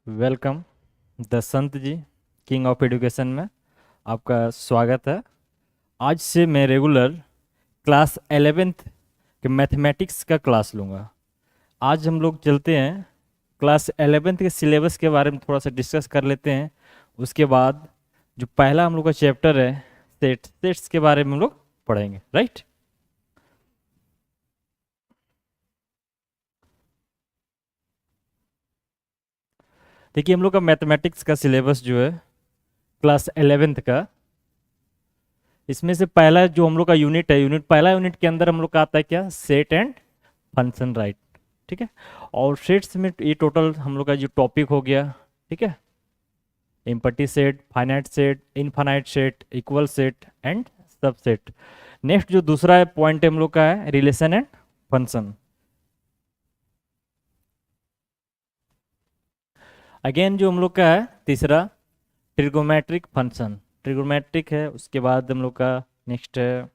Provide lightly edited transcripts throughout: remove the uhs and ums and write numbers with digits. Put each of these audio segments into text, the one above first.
Welcome Dasant ji, king of education में आपका स्वागत है। आज से मैं रेगुलर क्लास 11th के मैथमेटिक्स का क्लास लूँगा। आज हम लोग चलते हैं क्लास 11th के सिलेबस के बारे में थोड़ा सा डिस्कस कर लेते हैं। उसके बाद जो पहला हम लोग का चैप्टर है सेट्स के बारे में हम लोग पढ़ेंगे, राइट। देखिए, हम लोग का मैथमेटिक्स का सिलेबस जो है क्लास 11th का, इसमें से पहला जो हम लोग का यूनिट है, पहला यूनिट के अंदर हम लोग का आता है क्या, सेट एंड फंक्शन, राइट। ठीक है। और सेट्स में ये टोटल हम लोग का जो टॉपिक हो गया, ठीक है, empty set, finite set, infinite set, equal set and सब सेट। नेक्स्ट जो दूसरा पॉइंट हम लोग का है रिलेशन एंड फंक्शन। अगेन जो हम लोग का है तीसरा ट्रिगोमेट्रिक फंक्शन, ट्रिगोमेट्रिक है। उसके बाद हम लोग का नेक्स्ट है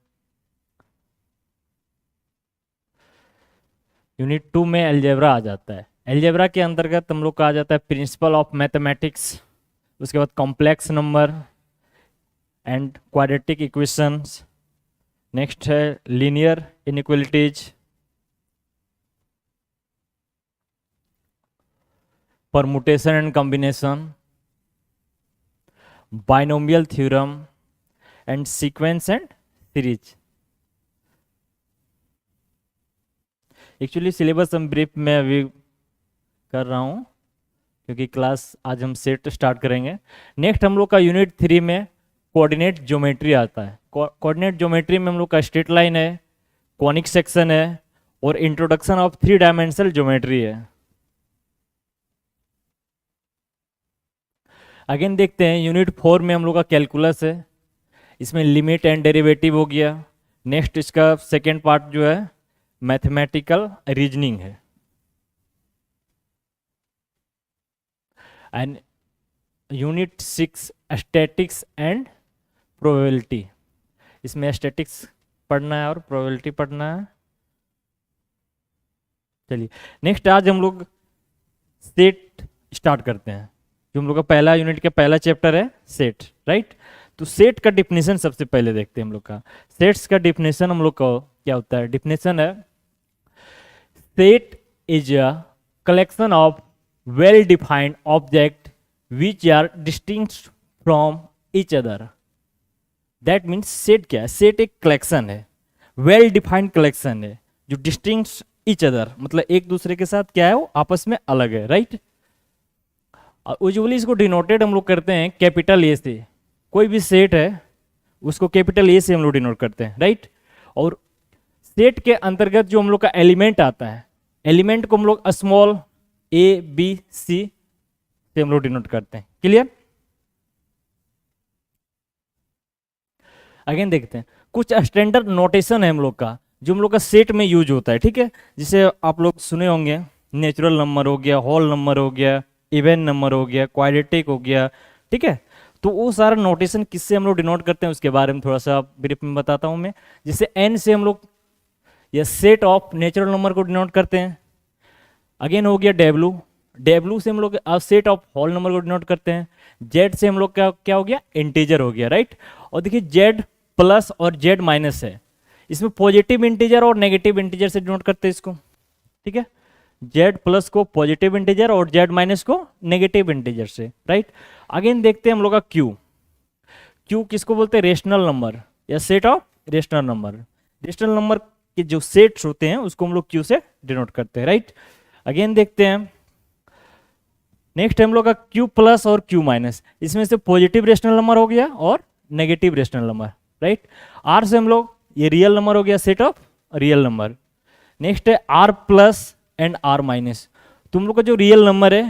यूनिट 2 में अलजेब्रा आ जाता है। अलजेब्रा के अंतर्गत हम लोग का आ जाता है प्रिंसिपल ऑफ मैथमेटिक्स, उसके बाद complex number and quadratic equations. Next है linear inequalities, permutation and combination, binomial theorem and sequence and series. Actually syllabus हम ब्रीफ में अभी कर रहा हूँ क्योंकि क्लास आज हम सेट स्टार्ट करेंगे। नेक्स्ट हम लोग का यूनिट 3 में कोऑर्डिनेट ज्योमेट्री आता है। कोऑर्डिनेट ज्योमेट्री में हम लोग का स्ट्रेट लाइन है, कॉनिक सेक्शन है और इंट्रोडक्शन ऑफ 3 डायमेंशनल ज्योमेट्री है। अगेन देखते हैं यूनिट 4 में हम लोग का कैलकुलस है, इसमें लिमिट एंड डेरिवेटिव हो गया। नेक्स्ट इसका सेकेंड पार्ट जो है मैथमेटिकल रीजनिंग है। And unit 6 statics and probability, इसमें स्टैटिक्स पढ़ना है और प्रोबेबिलिटी पढ़ना है। चलिए नेक्स्ट आज हम लोग सेट स्टार्ट करते हैं। जो हम लोग का पहला यूनिट का पहला चैप्टर है सेट, राइट। तो सेट का डिफिनेशन सबसे पहले देखते हैं हम लोग का। सेट्स का डिफिनेशन हम लोग का क्या होता है, डिफिनेशन है set is a collection of well defined object which are distinct from each other. That means set क्या है, सेट एक कलेक्शन है, वेल डिफाइंड कलेक्शन है जो डिस्टिंक्ट ईच अदर, मतलब एक दूसरे के साथ क्या है, वो आपस में अलग है, राइट। यूजुअली इसको डिनोटेड हम लोग करते हैं कैपिटल ए से। कोई भी सेट है उसको कैपिटल ए से हम लोग डिनोट करते हैं, राइट। और सेट के अंतर्गत जो हम लोग का एलिमेंट आता है, एलिमेंट को हम लोग स्मॉल ए बी सी से हम लोग डिनोट करते हैं। क्लियर। अगेन देखते हैं कुछ स्टैंडर्ड नोटेशन है हम लोग का जो हम लोग का सेट में यूज होता है, ठीक है। जिसे आप लोग सुने होंगे, नेचुरल नंबर हो गया, होल नंबर हो गया, इवन नंबर हो गया, क्वाड्रेटिक हो गया, ठीक है। तो वो सारा नोटेशन किससे हम लोग डिनोट करते हैं उसके बारे में थोड़ा सा ब्रीफ में बताता हूं मैं। जैसे एन से हम लोग या सेट ऑफ नेचुरल नंबर को डिनोट करते हैं। अगेन हो गया डब्ल्यू, डब्ल्यू से हम लोग सेट ऑफ होल नंबर को डिनोट करते हैं। जेड से हम लोग क्या क्या हो गया, इंटीजर हो गया, राइट। और देखिए जेड प्लस और जेड माइनस है, इसमें पॉजिटिव इंटीजर और नेगेटिव इंटीजर से डिनोट करते हैं इसको, ठीक है। जेड प्लस को पॉजिटिव इंटीजर और जेड माइनस को नेगेटिव इंटीजर से, राइट। अगेन देखते हैं हम लोग का क्यू, क्यू किसको बोलते हैं, रेशनल नंबर या set of rational number. Rational number के जो सेट्स होते हैं उसको हम लोग क्यू से डिनोट करते हैं, राइट। अगेन देखते हैं नेक्स्ट हम लोग का क्यू प्लस और क्यू माइनस, इसमें से पॉजिटिव रेशनल नंबर हो गया और negative rational number, right. R से हम लोग ये रियल नंबर हो गया, set of real number. Next है R plus and R minus, तुम लोग का जो रियल नंबर है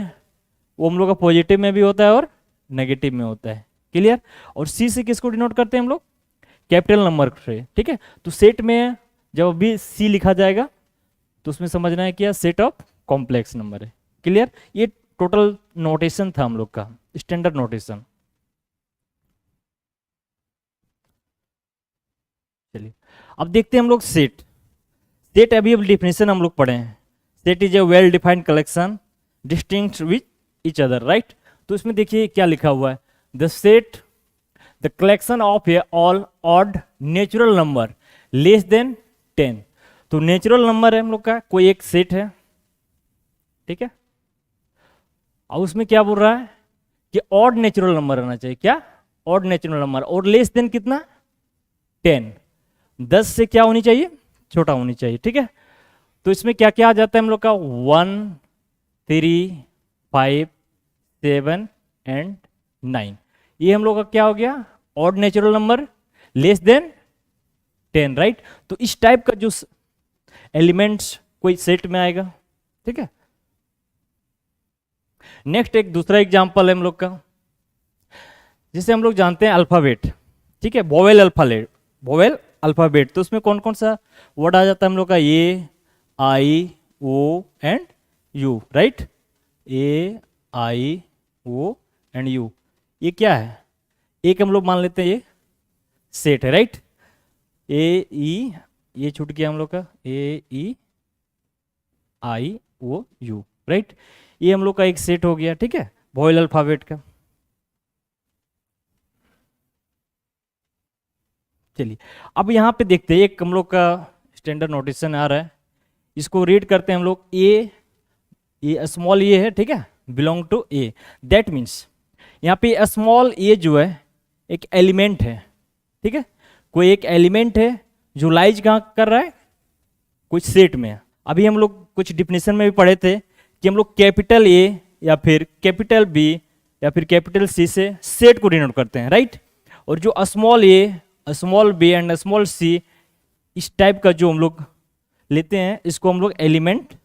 वो हम लोग का पॉजिटिव में भी होता है और नेगेटिव में होता है। क्लियर। और सी से किसको डिनोट करते हैं हम लोग, कैपिटल नंबर से, ठीक है। तो सेट में जब भी सी लिखा जाएगा तो उसमें समझना है क्या, सेट ऑफ कॉम्प्लेक्स नंबर है। क्लियर। ये टोटल नोटेशन था हम लोग का, स्टैंडर्ड नोटेशन। चलिए अब देखते हैं हम लोग सेट। सेट अभी अब डिफिनेशन हम लोग पढ़े हैं। Set is a well defined collection distinct with each other, right? तो इसमें देखिए क्या लिखा हुआ है, the set the collection of a all odd natural number less than 10। तो नेचुरल नंबर है हम लोग का कोई एक सेट है, ठीक है, और उसमें क्या बोल रहा है कि ऑड नेचुरल नंबर रहना चाहिए, क्या ऑड नेचुरल नंबर, और लेस देन कितना 10, 10 से क्या होनी चाहिए, छोटा होनी चाहिए, ठीक है। तो इसमें क्या क्या आ जाता है हम लोग का 1 3 5 7 एंड 9, ये हम लोग का क्या हो गया odd natural number less than 10, right. तो इस टाइप का जो एलिमेंट्स कोई सेट में आएगा, ठीक है। नेक्स्ट एक दूसरा एग्जांपल है हम लोग का, जिसे हम लोग जानते हैं अल्फाबेट, ठीक है, वोवेल अल्फाबेट, वोवेल अल्फाबेट। तो उसमें कौन कौन सा वर्ड आ जाता है हम लोग का, A I O and U, right, A I O and U, ये क्या है, एक हम लोग मान लेते हैं ये सेट है, राइट, ए ई, ये छूट गया हम लोग का, ए ई आई ओ यू, राइट, ये हम लोग का एक सेट हो गया, ठीक है, वोवेल अल्फाबेट का। चलिए अब यहाँ पे देखते हैं, एक हम लोग का स्टैंडर्ड नोटेशन आ रहा है, इसको रीड करते हैं हम लोग, ये स्मॉल ए है, ठीक है, belong to A, that means यहाँ पे स्मॉल ए जो है एक एलिमेंट है, ठीक है, कोई एक एलिमेंट है जो लाइज कहाँ कर रहा है, कुछ सेट में। अभी हम लोग कुछ डिफिनेशन में भी पढ़े थे कि हम लोग कैपिटल ए या फिर कैपिटल बी या फिर कैपिटल सी से सेट को डिनोट करते हैं, राइट। और जो small A, small B and small C, इस टाइप का जो हम लोग लेते हैं, इसको हम लोग एलिमेंट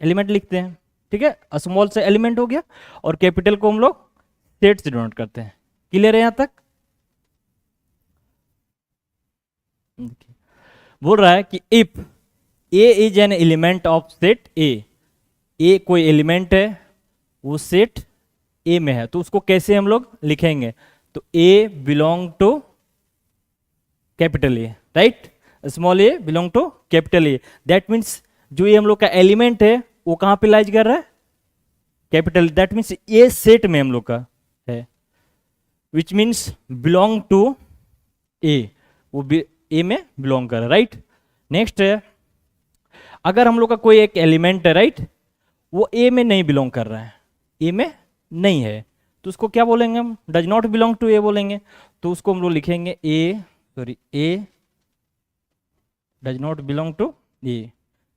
लिखते हैं, ठीक है, स्मॉल से एलिमेंट हो गया, और कैपिटल को हम लोग सेट से डिनोट करते हैं। क्लियर है यहां तक? बोल रहा है कि if A is an element of set ए कोई एलिमेंट है वो सेट ए में है, तो उसको कैसे हम लोग लिखेंगे, तो A belong to capital A, right, small A belong to capital A, that means जो ये हम लोग का एलिमेंट है वो कहां पे लाइज कर रहा है, capital, that means A set में हम लोग का है, विच मीन्स बिलोंग टू ए, वो ए में बिलोंग कर रहा है, राइट। नेक्स्ट है, अगर हम लोग का कोई एक एलिमेंट है, राइट, वो ए में नहीं बिलोंग कर रहा है, ए में नहीं है, तो उसको क्या बोलेंगे हम, डज नॉट बिलोंग टू ए बोलेंगे। तो उसको हम लोग लिखेंगे ए डज नॉट बिलोंग टू ए,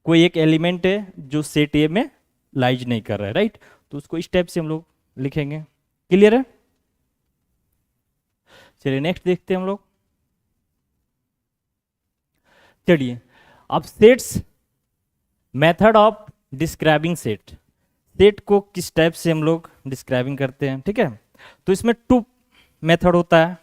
कोई एक एलिमेंट है जो सेट ए में लाइज नहीं कर रहा है, राइट, तो उसको इस टाइप से हम लोग लिखेंगे। क्लियर है? चलिए नेक्स्ट देखते हैं हम लोग। चलिए अब sets, method of describing set को किस टाइप से हम लोग डिस्क्राइबिंग करते हैं, ठीक है। तो इसमें 2 मेथड होता है।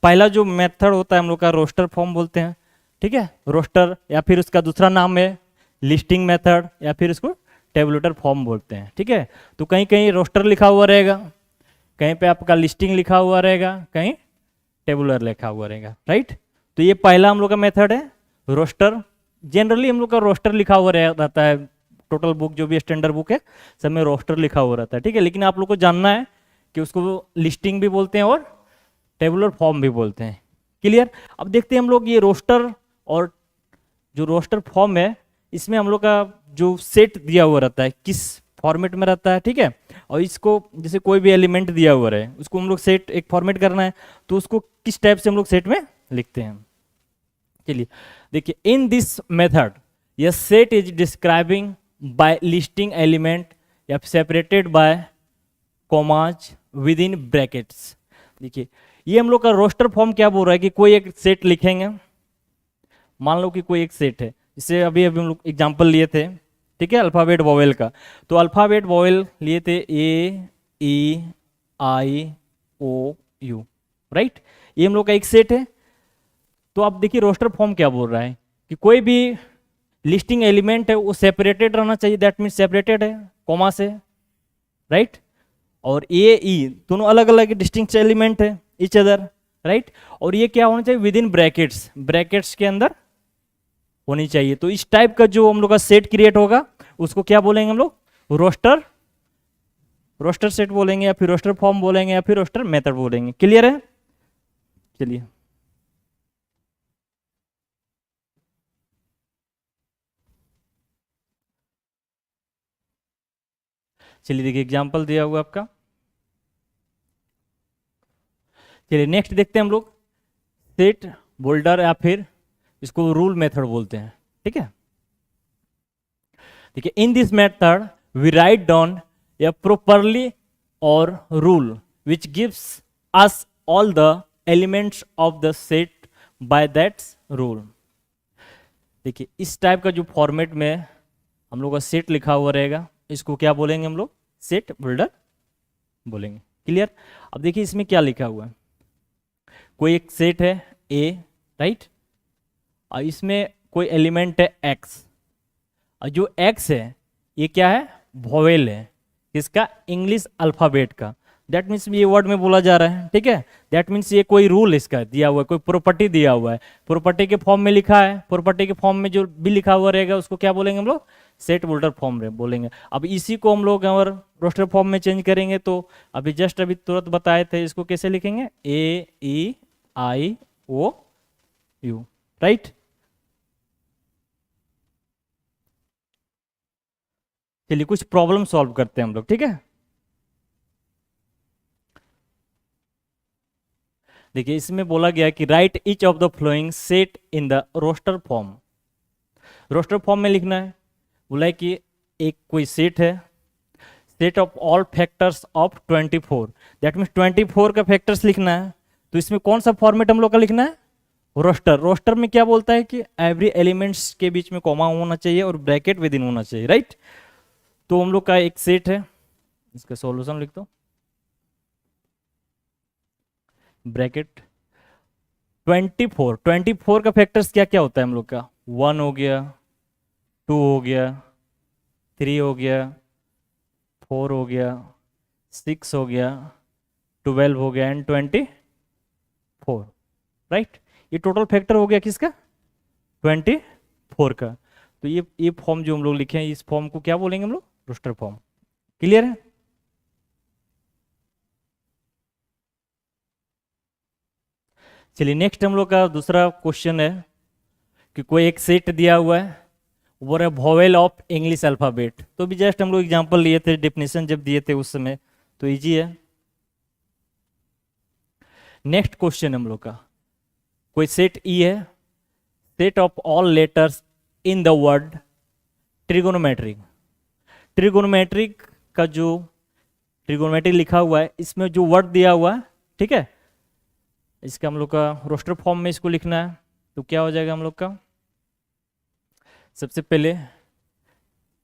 पहला जो मेथड होता है हम लोग का रोस्टर फॉर्म बोलते हैं, ठीक है, रोस्टर, या फिर उसका दूसरा नाम है लिस्टिंग मेथड, या फिर इसको टेबुलेटर फॉर्म बोलते हैं, ठीक है। तो कहीं कहीं रोस्टर लिखा हुआ रहेगा, कहीं पे आपका लिस्टिंग लिखा हुआ रहेगा, कहीं टेबुलर लिखा हुआ रहेगा, राइट। तो ये पहला हम लोग का मेथड है रोस्टर। जनरली हम लोग का रोस्टर लिखा हुआ रहता है, टोटल बुक जो भी स्टैंडर्ड बुक है सब में रोस्टर लिखा हुआ रहता है, ठीक है। लेकिन आप लोग को जानना है कि उसको लिस्टिंग भी बोलते हैं और टेबुलर फॉर्म भी बोलते हैं। क्लियर? अब देखते हैं हम लोग ये रोस्टर और जो रोस्टर फॉर्म है, इसमें हम लोग का जो सेट दिया हुआ रहता है किस फॉर्मेट में रहता है, ठीक है। और इसको जैसे कोई भी एलिमेंट दिया हुआ रहे, उसको हम लोग सेट एक फॉर्मेट करना है, तो उसको किस टाइप से हम लोग सेट में लिखते हैं। चलिए देखिए, इन दिस मेथड यह set is describing by listing element या separated by commas within brackets. देखिए ये हम लोग का रोस्टर फॉर्म क्या बोल रहा है कि कोई एक सेट लिखेंगे, मान लो कि कोई एक सेट है, जिसे अभी हम लोग एग्जांपल लिए थे, ठीक है, अल्फाबेट वोवेल का। तो अल्फाबेट वोवेल लिए थे ए ई आई ओ यू, राइट, ये हम लोग का एक सेट है। तो आप देखिए रोस्टर फॉर्म क्या बोल रहा है कि कोई भी लिस्टिंग एलिमेंट है वो सेपरेटेड रहना चाहिए, दैट मीन्स सेपरेटेड है कॉमा से, राइट। और ए ई दोनों अलग अलग डिस्टिंक्ट एलिमेंट है ईच अदर, राइट। और ये क्या होना चाहिए, विद इन ब्रैकेट्स, ब्रैकेट्स के अंदर होनी चाहिए। तो इस टाइप का जो हम लोग का सेट क्रिएट होगा उसको क्या बोलेंगे हम लोग, रोस्टर रोस्टर सेट बोलेंगे या फिर रोस्टर फॉर्म बोलेंगे या फिर रोस्टर मेथड बोलेंगे। क्लियर है? चलिए चलिए देखिए एग्जांपल दिया हुआ आपका। चलिए नेक्स्ट देखते हैं हम लोग सेट बोल्डर या फिर इसको रूल मेथड बोलते हैं। ठीक है, देखिए in this method we write down a property और rule which gives us all the elements of the set by that rule. देखिए इस टाइप का जो फॉर्मेट में हम लोग का सेट लिखा हुआ रहेगा, इसको क्या बोलेंगे हम लोग? सेट बिल्डर बोलेंगे। क्लियर? अब देखिए इसमें क्या लिखा हुआ है, कोई एक सेट है ए, राइट, और इसमें कोई एलिमेंट है एक्स, और जो एक्स है ये क्या है? वोवेल है, किसका? इंग्लिश अल्फाबेट का। दैट मीन्स ये वर्ड में बोला जा रहा है। ठीक है, दैट मीन्स ये कोई रूल इसका दिया हुआ है, कोई प्रॉपर्टी दिया हुआ है, प्रॉपर्टी के फॉर्म में लिखा है। प्रॉपर्टी के फॉर्म में जो भी लिखा हुआ रहेगा उसको क्या बोलेंगे हम लोग? सेट बोल्डर फॉर्म बोलेंगे। अब इसी को हम लोग अगर रोस्टर फॉर्म में चेंज करेंगे तो अभी जस्ट अभी तुरंत बताए थे, इसको कैसे लिखेंगे? AEIOU, right. चलिए कुछ प्रॉब्लम सॉल्व करते हैं हम लोग। ठीक है, देखिए इसमें बोला गया कि write each of the following set in the roster form. Roster form में लिखना है, बोला है कि एक कोई सेट है, set of all factors of 24, that means 24 का फैक्टर्स लिखना है। तो इसमें कौन सा फॉर्मेट हम लोग का लिखना है? रोस्टर। रोस्टर में क्या बोलता है कि एवरी एलिमेंट्स के बीच में कॉमा होना चाहिए और ब्रैकेट विद इन होना चाहिए, राइट। तो हम लोग का एक सेट है, इसका सॉल्यूशन लिख दो, ब्रैकेट 24 का फैक्टर्स क्या क्या होता है हम लोग का? 1 हो गया, 2 हो गया, 3 हो गया, 4 हो गया, 6 हो गया, 12 हो गया एंड 24, राइट। ये टोटल फैक्टर हो गया किसका? 24 का। तो ये फॉर्म जो हम लोग लिखे हैं, इस फॉर्म को क्या बोलेंगे हम लोग? Roster form. क्लियर है? चलिए नेक्स्ट हम लोग का दूसरा क्वेश्चन है कि कोई एक सेट दिया हुआ है, वो है वोवेल ऑफ इंग्लिश अल्फाबेट। तो भी जस्ट हम लोग एग्जांपल लिए थे, डेफिनेशन जब दिए थे उस समय, तो इजी है। नेक्स्ट क्वेश्चन हम लोग का, कोई सेट ई है, set of all letters in the word trigonometric. Trigonometric का जो ट्रिगोनोमेट्रिक लिखा हुआ है, इसमें जो वर्ड दिया हुआ है, ठीक है, इसका हम लोग का रोस्टर फॉर्म में इसको लिखना है। तो क्या हो जाएगा हम लोग का? सबसे पहले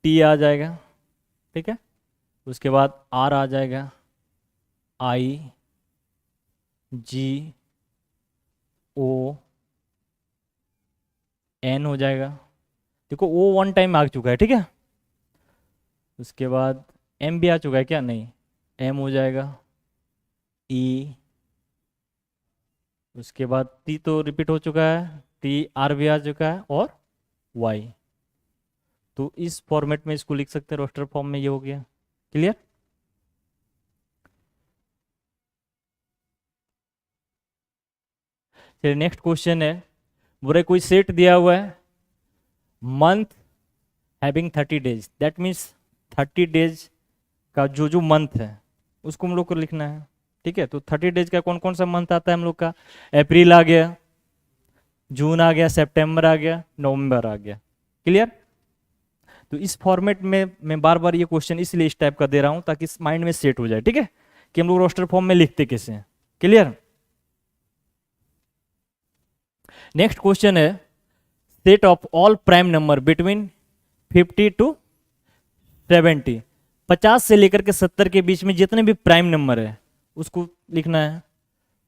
टी आ जाएगा, ठीक है, उसके बाद आर आ जाएगा, आई, जी, ओ, एन हो जाएगा। देखो ओ वन टाइम आ चुका है, ठीक है। उसके बाद एम भी आ चुका है क्या? नहीं, एम हो जाएगा, ई, उसके बाद टी तो रिपीट हो चुका है, टी, आर भी आ चुका है, और वाई। तो इस फॉर्मेट में इसको लिख सकते हैं, रोस्टर फॉर्म में ये हो गया। क्लियर? चलिए नेक्स्ट क्वेश्चन है, बोले कोई सेट दिया हुआ है, month having 30 days, that means 30 days का जो जो मंथ है उसको हम लोग को लिखना है। ठीक है, तो 30 डेज का कौन कौन सा मंथ आता है हम लोग का? अप्रैल आ गया, जून आ गया, सितंबर आ गया, नवंबर आ गया। क्लियर? तो इस फॉर्मेट में मैं बार बार ये क्वेश्चन इसलिए इस टाइप का दे रहा हूं ताकि माइंड में सेट हो जाए, ठीक है, कि हम लोग रोस्टर फॉर्म में लिखते कैसे हैं। क्लियर? नेक्स्ट क्वेश्चन है, set of all prime number between 50 to 70, 50 से लेकर के 70 के बीच में जितने भी प्राइम नंबर है उसको लिखना है।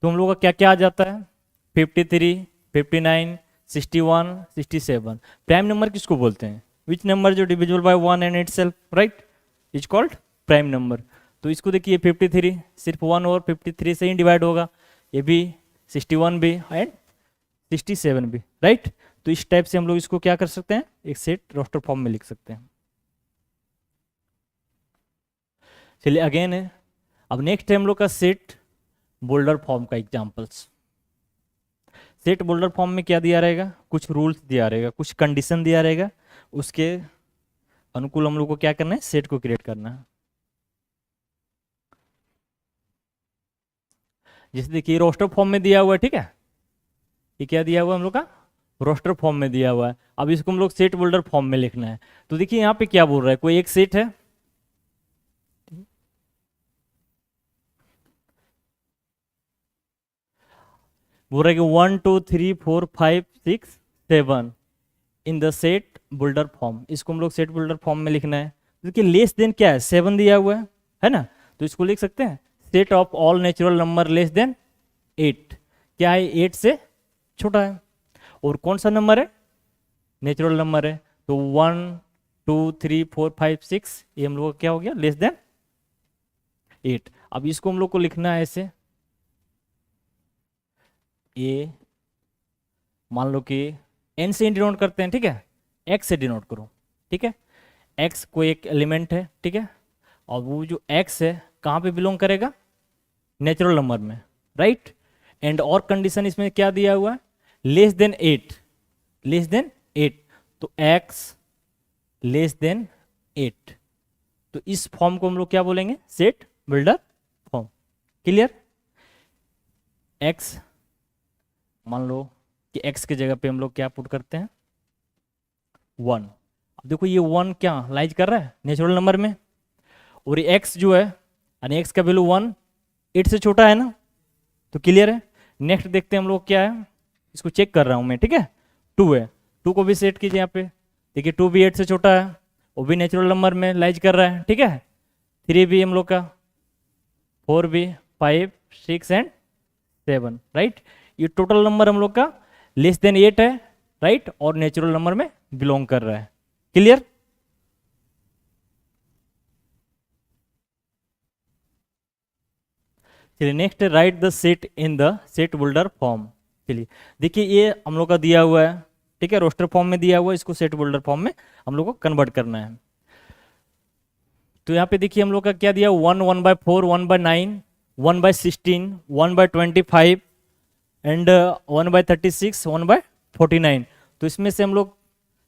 तो हम लोग का क्या क्या आ जाता है? 53, 59, 61, 67। प्राइम नंबर किसको बोलते हैं? विच नंबर जो divisible by 1 and itself, right, is called prime number. तो इसको देखिए 53 सिर्फ 1 और 53 से ही डिवाइड होगा, ये भी 61 भी एंड 67 भी, राइट। तो इस टाइप से हम लोग इसको क्या कर सकते हैं? एक सेट रोस्टर फॉर्म में लिख सकते हैं। चलिए अगेन है, अब नेक्स्ट है हम लोग का सेट बोल्डर फॉर्म का एग्जांपल्स। सेट बोल्डर फॉर्म में क्या दिया रहेगा, कुछ रूल्स दिया रहेगा, कुछ कंडीशन दिया रहेगा, उसके अनुकूल हम लोग को क्या करना है, सेट को क्रिएट करना है। जैसे देखिए रोस्टर फॉर्म में दिया हुआ है, ठीक है, ये क्या दिया हुआ है हम लोग का, रोस्टर फॉर्म में दिया हुआ है। अब इसको हम लोग सेट बोल्डर फॉर्म में लिखना है। तो देखिए यहाँ पे क्या बोल रहा है, कोई एक सेट है, बोल रहा है कि 1 2 3 4 5 6 7 in the set boulder form. इसको हम लोग सेट बोल्डर फॉर्म में लिखना है। देखिए लेस देन क्या है, 7 दिया हुआ है ना, तो इसको लिख सकते हैं set of all natural number less than 8। क्या है, 8 से छोटा है। और कौन सा नंबर है, नेचुरल नंबर है, तो 1 2 3 4 5 6 ये हम लोग का क्या हो गया, लेस देन 8। अब इसको हम लोग को लिखना है ऐसे, ये मान लो कि एन से डिनोट करते हैं, ठीक है, एक्स से डिनोट करो, ठीक है, एक्स कोई एक एलिमेंट है, ठीक है, और वो जो एक्स है कहाँ पे बिलोंग करेगा, नेचुरल नंबर में, राइट। एंड और कंडीशन इसमें क्या दिया हुआ है, लेस देन 8, लेस देन 8, तो एक्स लेस देन 8। तो इस फॉर्म को हम लोग क्या बोलेंगे, set builder form. Clear. X मान लो कि x की जगह पे हम लोग क्या पुट करते हैं, 1। अब देखो ये 1 क्या लाइज कर रहा है नेचुरल नंबर में, और ये x जो है, यानी x का वैल्यू 1 8 से छोटा है ना, तो क्लियर है। नेक्स्ट देखते हैं हम लोग क्या है, इसको चेक कर रहा हूं मैं, ठीक है, 2 है, 2 को भी सेट कीजिए यहाँ पे। देखिए 2 भी 8 से छोटा है, वो भी नेचुरल नंबर में लाइज कर रहा है, ठीक है। 3 भी हम लोग का, 4 भी, 5 6 एंड 7, राइट। ये टोटल नंबर हम लोग का लेस देन 8 है, राइट, और नेचुरल नंबर में बिलोंग कर रहा है। क्लियर। चलिए next right the set in the set boulder form. चलिए देखिए ये हम लोग का दिया हुआ है, ठीक है, रोस्टर फॉर्म में दिया हुआ है, इसको सेट बोल्डर फॉर्म में हम लोग को कन्वर्ट करना है। तो यहाँ पे देखिए हम लोग का क्या दिया, 1 1/4 1/9 1/16 1/25 एंड 1/36 1/49। तो इसमें से हम लोग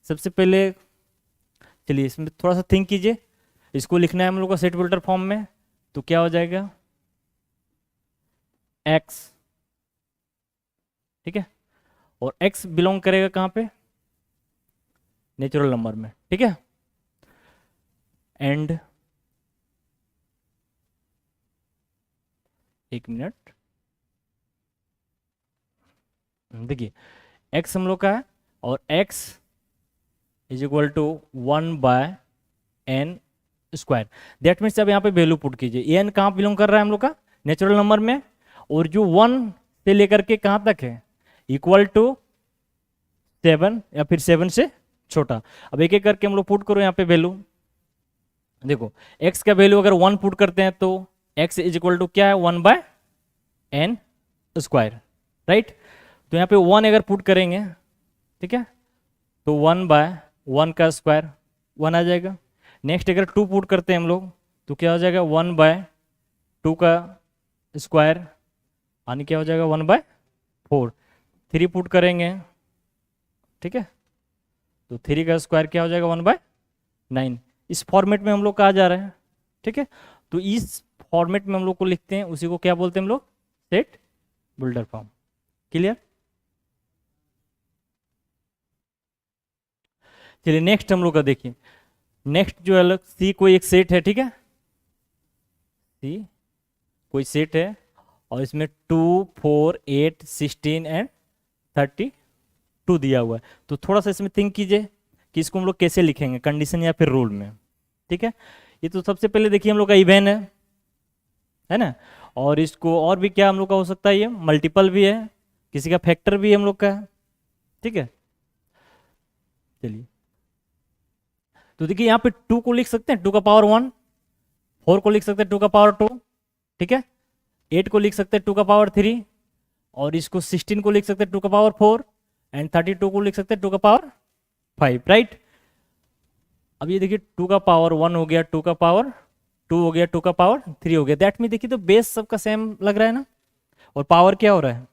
सबसे पहले, चलिए इसमें थोड़ा सा थिंक कीजिए, इसको लिखना है हम लोग का सेट बिल्डर फॉर्म में, तो क्या हो जाएगा, x, ठीक है, और x बिलोंग करेगा कहाँ पे, नेचुरल नंबर में, ठीक है। एंड एक मिनट, देखिए x हम लोग का है, और x is equal to 1/n square. That means अब यहाँ पे वैल्यू पुट कीजिए, एन कहाँ बिलोंग कर रहा है हम लोग का, नेचुरल नंबर में, और जो 1 से लेकर के कहाँ तक है, इक्वल टू 7 या फिर 7 से छोटा। अब एक एक करके हम लोग पुट करो यहाँ पे वैल्यू। देखो x का वैल्यू अगर 1 पुट करते हैं तो x इज इक्वल टू क्या है, 1/n स्क्वायर, राइट। तो यहाँ पे 1 अगर पुट करेंगे, ठीक है, तो 1/1 का स्क्वायर 1 आ जाएगा। नेक्स्ट अगर 2 पुट करते हैं हम लोग, तो क्या हो जाएगा, 1/2 का स्क्वायर, यानी क्या हो जाएगा, 1/4। 3 पुट करेंगे, ठीक है, तो 3 का स्क्वायर क्या हो जाएगा, 1/9। इस फॉर्मेट में हम लोग कहा जा रहे हैं, ठीक है। तो इस फॉर्मेट में हम लोग को लिखते हैं, उसी को क्या बोलते हैं हम लोग, सेट बिल्डर फॉर्म। क्लियर। चलिए नेक्स्ट हम लोग का देखिए, नेक्स्ट जो है सी कोई एक सेट है, ठीक है, सी कोई सेट है, और इसमें 2 4 8 16 एंड 32 दिया हुआ है। तो थोड़ा सा इसमें थिंक कीजिए कि इसको हम लोग कैसे लिखेंगे, कंडीशन या फिर रूल में, ठीक है। ये तो सबसे पहले देखिए हम लोग का इवन है ना, और इसको और भी क्या हम लोग का हो सकता है, ये मल्टीपल भी है, किसी का फैक्टर भी हम लोग का है, ठीक है। चलिए तो देखिए यहाँ पे 2 को लिख सकते हैं 2 का पावर 1, 4 को लिख सकते हैं 2 का पावर 2, ठीक है, 8 को लिख सकते हैं 2 का पावर 3, और इसको 16 को लिख सकते हैं 2 का पावर 4, एंड 32 को लिख सकते हैं 2 का पावर 5, राइट। अब ये देखिए 2 का पावर 1 हो गया, 2 का पावर 2 हो गया, 2 का पावर 3 हो गया। दैट मीन देखिए तो बेस सबका सेम लग रहा है ना, और पावर क्या हो रहा है,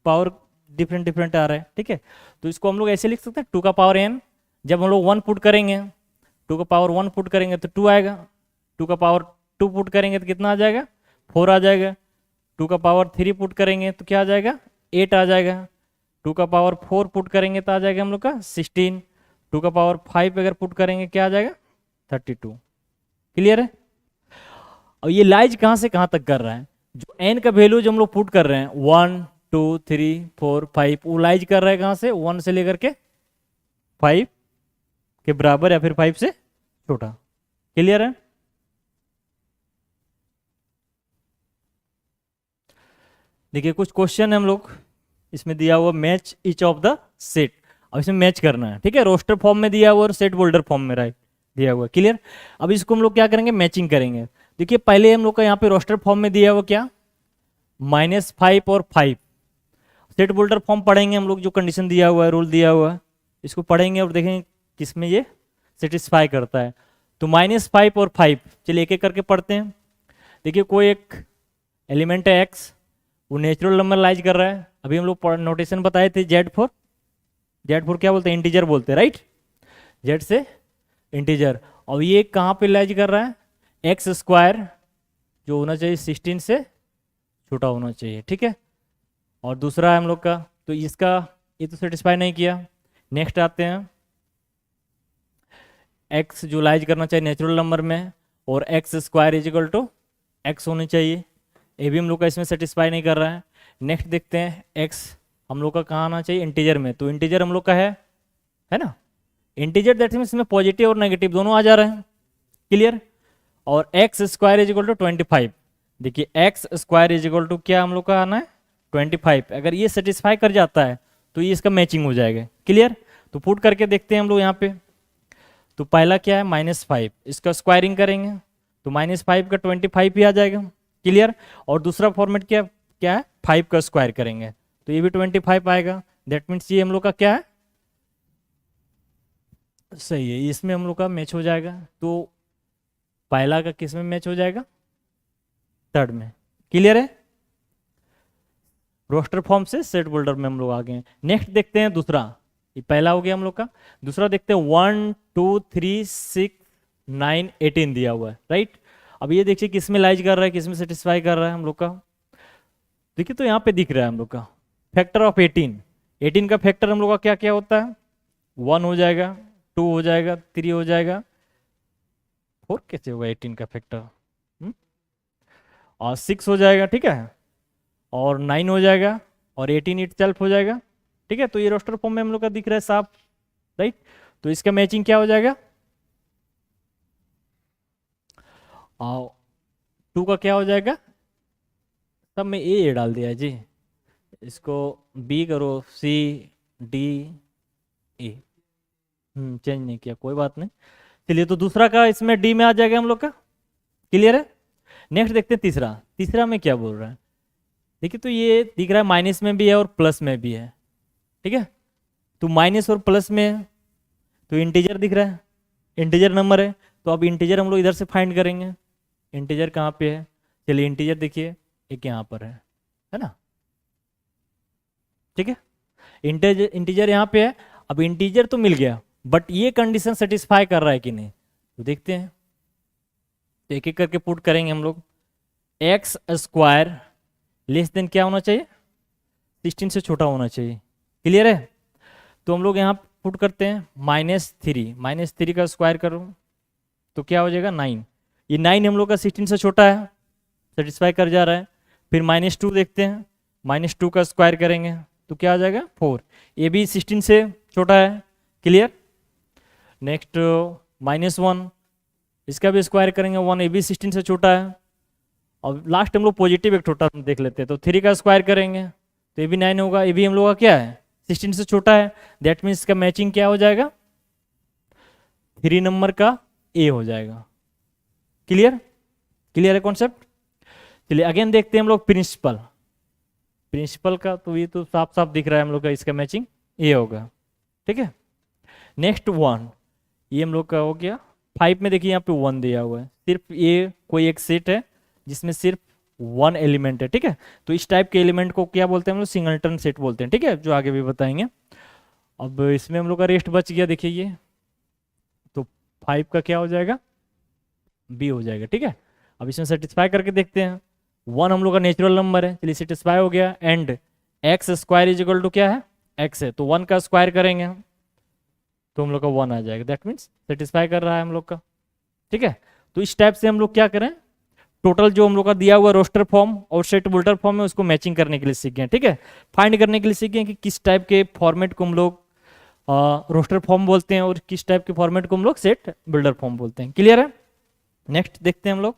पावर डिफरेंट डिफरेंट आ रहा है, ठीक है। तो इसको हम लोग ऐसे लिख सकते हैं 2 का पावर n, जब हम लोग 1 पुट करेंगे, 2 का पावर 1 पुट करेंगे तो 2 आएगा, 2 का पावर 2 पुट करेंगे तो कितना आ जाएगा, 4 आ जाएगा, 2 का पावर 3 पुट करेंगे तो क्या आ जाएगा, 8 आ जाएगा, 2 का पावर 4 पुट करेंगे तो आ जाएगा हम लोग का 16, 2 का पावर 5 अगर पुट करेंगे क्या आ जाएगा 32। क्लियर है। और ये लाइज कहाँ से कहाँ तक कर रहा है, जो n का वैल्यू जो हम लोग पुट कर रहे हैं 1 2 3 4 5, वो लाइज कर रहा है कहाँ से, 1 से लेकर के 5 के बराबर या फिर 5 से छोटा। क्लियर है। देखिए कुछ क्वेश्चन है हम लोग इसमें दिया हुआ, match each of the set, अब इसमें मैच करना है, ठीक है। रोस्टर फॉर्म में दिया हुआ और सेट बोल्डर फॉर्म में राइट दिया हुआ। क्लियर। अब इसको हम लोग क्या करेंगे, मैचिंग करेंगे। देखिए पहले हम लोग का यहाँ पे रोस्टर फॉर्म में दिया हुआ क्या, -5 और 5। सेट बोल्डर फॉर्म पढ़ेंगे हम लोग, जो कंडीशन दिया हुआ है, रूल दिया हुआ है, इसको पढ़ेंगे और देखेंगे किसमें ये सेटिस्फाई करता है। तो -5 और 5, चलिए एक एक करके पढ़ते हैं। देखिए कोई एक एलिमेंट है x, वो नेचुरल नंबर लाइज कर रहा है। अभी हम लोग नोटेशन बताए थे Z4, Z4 क्या बोलते हैं, इंटीजर बोलते हैं राइट, Z से इंटीजर। और ये कहाँ पे लाइज कर रहा है, x² जो होना चाहिए 16 से छोटा होना चाहिए, ठीक है। और दूसरा है हम लोग का, तो इसका ये तो सेटिस्फाई नहीं किया। नेक्स्ट आते हैं, x जो लाइज करना चाहिए नेचुरल नंबर में, और x² = x होनी चाहिए, ये भी हम लोग का इसमें सेटिस्फाई नहीं कर रहा है। नेक्स्ट देखते हैं, x हम लोग का कहाँ आना चाहिए, इंटीजर में, तो इंटीजर हम लोग का है ना, इंटीजर दैट मीन्स इसमें पॉजिटिव और नेगेटिव दोनों आ जा रहे हैं। क्लियर। और x² = 25, देखिए x² = क्या हम लोग का आना है 25। अगर ये सेटिस्फाई कर जाता है तो ये इसका मैचिंग हो जाएगा। क्लियर। तो पुट करके देखते हैं हम लोग यहाँ पे, तो पहला क्या है -5, इसका स्क्वायरिंग करेंगे तो -5 का 25 ही आ जाएगा। क्लियर। और दूसरा फॉर्मेट क्या क्या है, 5 का स्क्वायर करेंगे तो ये भी 25 आएगा। दैट मीन्स ये हम लोग का क्या है, सही है, इसमें हम लोग का मैच हो जाएगा। तो पहला का किस में मैच हो जाएगा, थर्ड में। क्लियर है। रोस्टर फॉर्म से सेट बोल्डर में हम लोग आ गए हैं। नेक्स्ट देखते हैं दूसरा, ये पहला हो गया हम लोग का। दूसरा देखते हैं 1 2 3 6 9 18 दिया हुआ है राइट। अब ये देखिए किस में लाइज कर रहा है, किस में सेटिस्फाई कर रहा है हम लोग का। देखिए तो यहाँ पे दिख रहा है हम लोग का फैक्टर ऑफ 18 का फैक्टर हम लोग का क्या क्या होता है, 1 हो जाएगा, 2 हो जाएगा, 3 हो जाएगा, 4 कैसे होगा 18 का फैक्टर, और 6 हो जाएगा, ठीक है, और 9 हो जाएगा, और 18 इटसेल्फ हो जाएगा। ठीक है। तो ये रोस्टर फॉर्म में हम लोग का दिख रहा है साफ राइट। तो इसका मैचिंग क्या हो जाएगा, 2 का क्या हो जाएगा, सब में ए डाल दिया जी, इसको बी करो, सी डी ए, चेंज नहीं किया, कोई बात नहीं। चलिए तो दूसरा का इसमें डी में आ जाएगा हम लोग का। क्लियर है। नेक्स्ट देखते हैं तीसरा, तीसरा में क्या बोल रहा है। देखिए तो ये दिख रहा है माइनस में भी है और प्लस में भी है, ठीक है। तो माइनस और प्लस में है तो इंटीजर दिख रहा है, इंटीजर नंबर है, तो अब इंटीजर हम लोग इधर से फाइंड करेंगे। इंटीजर कहाँ पे है, चलिए इंटीजर देखिए एक यहाँ पर है ना, ठीक है। इंटीजर यहाँ पे है। अब इंटीजर तो मिल गया, बट ये कंडीशन सेटिस्फाई कर रहा है कि नहीं, तो देखते हैं। तो एक एक करके पुट करेंगे हम लोग। x² लेस देन क्या होना चाहिए, 16 से छोटा होना चाहिए। क्लियर है। तो हम लोग यहाँ पुट करते हैं -3 का स्क्वायर करो तो क्या हो जाएगा 9। ये 9 हम लोग का 16 से छोटा है, सेटिस्फाई कर जा रहा है। फिर -2 देखते हैं, -2 का स्क्वायर करेंगे तो क्या आ जाएगा 4, ये भी 16 से छोटा है। क्लियर। नेक्स्ट -1, इसका भी स्क्वायर करेंगे 1, ये भी 16 से छोटा है। और लास्ट हम लोग पॉजिटिव एक छोटा देख लेते हैं, तो 3 का स्क्वायर करेंगे तो ये भी 9 होगा, ये भी हम लोग का क्या है 16 से छोटा है। दैट मीन्स इसका मैचिंग क्या हो जाएगा, 3 नंबर का ए हो जाएगा। क्लियर। क्लियर है कॉन्सेप्ट। चलिए अगेन देखते हैं हम लोग प्रिंसिपल का, तो ये तो साफ साफ दिख रहा है हम लोग का, इसका मैचिंग ए होगा। ठीक है। नेक्स्ट 1, ये हम लोग का हो गया फाइव में देखिए यहाँ पे वन दिया हुआ है, सिर्फ ये कोई एक सेट है जिसमें सिर्फ वन एलिमेंट है, ठीक है। तो इस टाइप के एलिमेंट को क्या बोलते हैं हम लोग, सिंगलटन सेट बोलते हैं, ठीक है, जो आगे भी बताएंगे। अब इसमें हम लोग का रेस्ट बच गया, देखिए ये, तो फाइव का क्या हो जाएगा, बी हो जाएगा, ठीक है। अब इसमें सेटिस्फाई करके देखते हैं, वन हम लोग का नेचुरल नंबर है, चलिए सेटिस्फाई हो गया। And X square is equal to क्या है, एक्स है, तो वन का स्क्वायर करेंगे हम तो हम लोग का वन आ जाएगा, दैट मीन्स सेटिस्फाई कर रहा है हम लोग का, ठीक है। तो इस टाइप से हम लोग क्या करें, टोटल जो हम लोग का दिया हुआ रोस्टर फॉर्म और सेट बुल्टर फॉर्म है उसको मैचिंग करने के लिए सीख गए, ठीक है। फाइंड करने के लिए सीख गए कि किस टाइप के फॉर्मेट को हम लोग रोस्टर फॉर्म बोलते हैं और किस टाइप के फॉर्मेट को हम लोग सेट बिल्डर फॉर्म बोलते हैं। क्लियर है, नेक्स्ट देखते हैं हम लोग।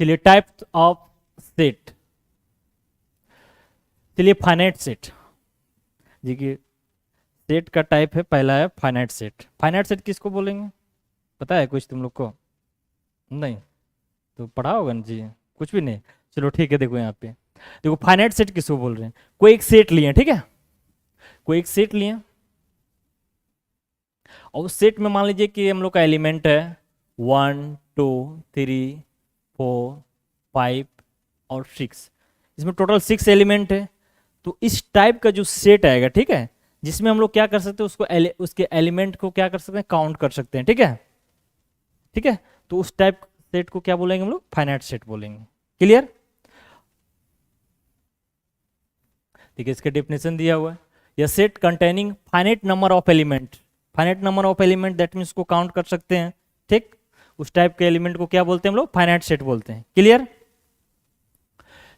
चलिए टाइप ऑफ सेट, चलिए फाइनाइट सेट, देखिए सेट का टाइप है, पहला है फाइनाइट सेट। फाइनाइट सेट किसको बोलेंगे, पता है कुछ तुम लोग को, नहीं तो पढ़ा होगा ना जी, कुछ भी नहीं, चलो ठीक है। देखो यहाँ पे देखो फाइनाइट सेट किसको बोल रहे हैं, कोई एक सेट लिए, ठीक है, कोई एक सेट लिए और उस सेट में मान लीजिए कि हम लोग का एलिमेंट है 1 2 3 4 5 और 6, इसमें टोटल 6 एलिमेंट है। तो इस टाइप का जो सेट आएगा, ठीक है, जिसमें हम लोग क्या कर सकते हैं, उसको उसके एलिमेंट को क्या कर सकते हैं, काउंट कर सकते हैं, ठीक है, ठीक है। तो उस टाइप सेट को क्या बोलेंगे हम लोग, फाइनाइट सेट बोलेंगे। क्लियर, देखिए इसका डेफिनेशन दिया हुआ है, यह set containing finite number of element, finite number of element that means को काउंट कर सकते हैं, ठीक। उस टाइप के एलिमेंट को क्या बोलते हैं हम लोग, फाइनाइट सेट बोलते हैं। क्लियर,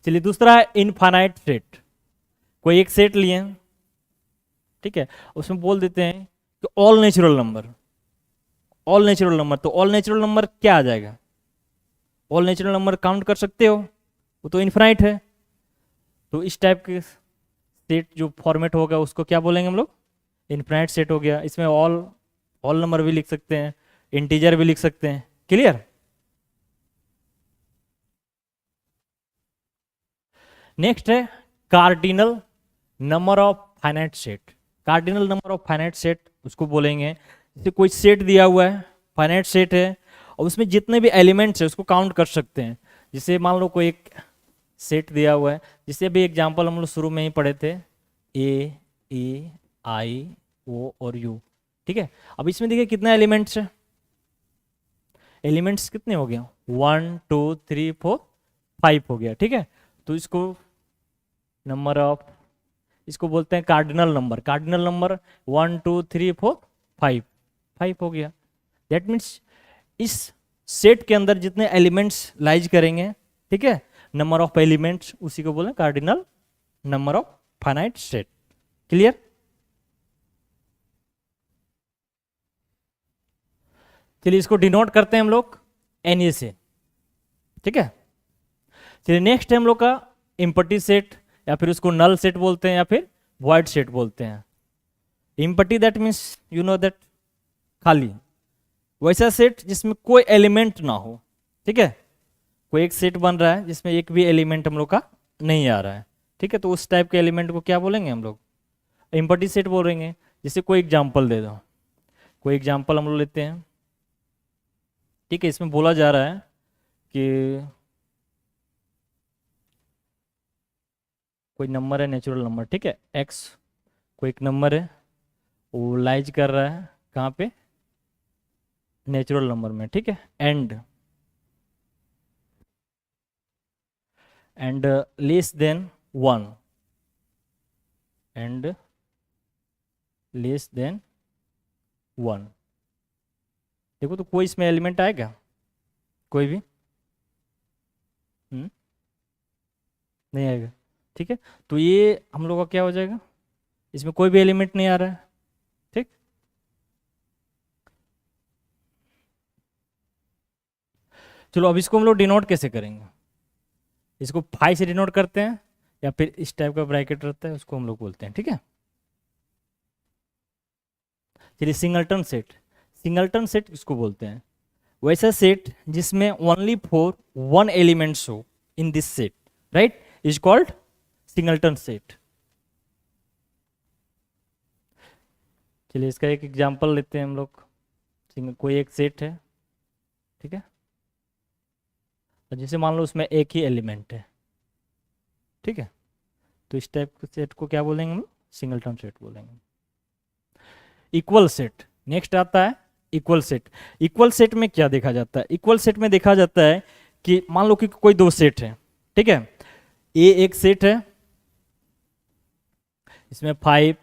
चलिए दूसरा है इनफाइनाइट सेट, कोई एक सेट लिए, ठीक है, उसमें बोल देते हैं कि all natural number, all natural number, तो ऑल नेचुरल नंबर क्या आ जाएगा, ऑल नेचुरल नंबर काउंट कर सकते हो, वो तो इनफाइनाइट है। तो इस टाइप के सेट जो फॉर्मेट होगा उसको क्या बोलेंगे हम लोग, इनफाइनाइट सेट हो गया। इसमें ऑल ऑल नंबर भी लिख सकते हैं, इंटीजर भी लिख सकते हैं। क्लियर, नेक्स्ट है cardinal number of finite set. Cardinal number of finite set उसको बोलेंगे, जैसे कोई सेट दिया हुआ है, फाइनाइट सेट है और उसमें जितने भी एलिमेंट्स है उसको काउंट कर सकते हैं। जैसे मान लो कोई एक सेट दिया हुआ है, जिससे भी एग्जांपल हम लोग शुरू में ही पढ़े थे, ए आई ओ और यू, ठीक है। अब इसमें देखिए कितने एलिमेंट्स है, एलिमेंट्स कितने हो गया, 1 2 3 4 5 हो गया, ठीक है। तो इसको नंबर ऑफ, इसको बोलते हैं कार्डिनल नंबर, कार्डिनल नंबर 1 2 3 4 5 5 हो गया। दैट मीन्स इस सेट के अंदर जितने एलिमेंट्स लाइज करेंगे, ठीक है, नंबर ऑफ एलिमेंट्स, उसी को बोले cardinal number of finite set. Clear, चलिए इसको डिनोट करते हैं हम लोग एन से, ठीक है। चलिए नेक्स्ट है हम लोग का इम्पटी सेट, या फिर उसको नल सेट बोलते हैं या फिर वॉइड सेट बोलते हैं। Empty that means you know that खाली, वैसा सेट जिसमें कोई एलिमेंट ना हो, ठीक है। कोई एक सेट बन रहा है जिसमें एक भी एलिमेंट हम लोग का नहीं आ रहा है, ठीक है, तो उस टाइप के एलिमेंट को क्या बोलेंगे हम लोग, इम्पटी सेट बोलेंगे। जैसे कोई एग्जांपल दे दो, कोई एग्जांपल हम लोग लेते हैं, ठीक है। इसमें बोला जा रहा है कि कोई नंबर है, नेचुरल नंबर, ठीक है, एक्स कोई एक नंबर है, वो लाइज कर रहा है कहाँ पे, नेचुरल नंबर में, ठीक है। And less than 1, and less than 1, देखो तो कोई इसमें एलिमेंट आएगा, कोई भी नहीं आएगा, ठीक है। तो ये हम लोग का क्या हो जाएगा, इसमें कोई भी एलिमेंट नहीं आ रहा है, ठीक। चलो अब इसको हम लोग डिनोट कैसे करेंगे, इसको 5 से डिनोट करते हैं या फिर इस टाइप का ब्रैकेट रहता है उसको हम लोग बोलते हैं, ठीक है। चलिए सिंगलटन सेट, सिंगलटन सेट इसको बोलते हैं, वैसा सेट जिसमें ओनली फॉर वन एलिमेंट्स हो in this set, right, is called singleton set. चलिए इसका एक एग्जांपल लेते हैं हम लोग। कोई एक सेट है, ठीक है, और जैसे मान लो उसमें एक ही एलिमेंट है, ठीक है, तो इस टाइप के सेट को क्या बोलेंगे हम लोग? सिंगलटन सेट बोलेंगे। इक्वल सेट नेक्स्ट आता है। इक्वल सेट, इक्वल सेट में क्या देखा जाता है? इक्वल सेट में देखा जाता है कि मान लो कि कोई दो सेट है, ठीक है, ए एक सेट है, इसमें 5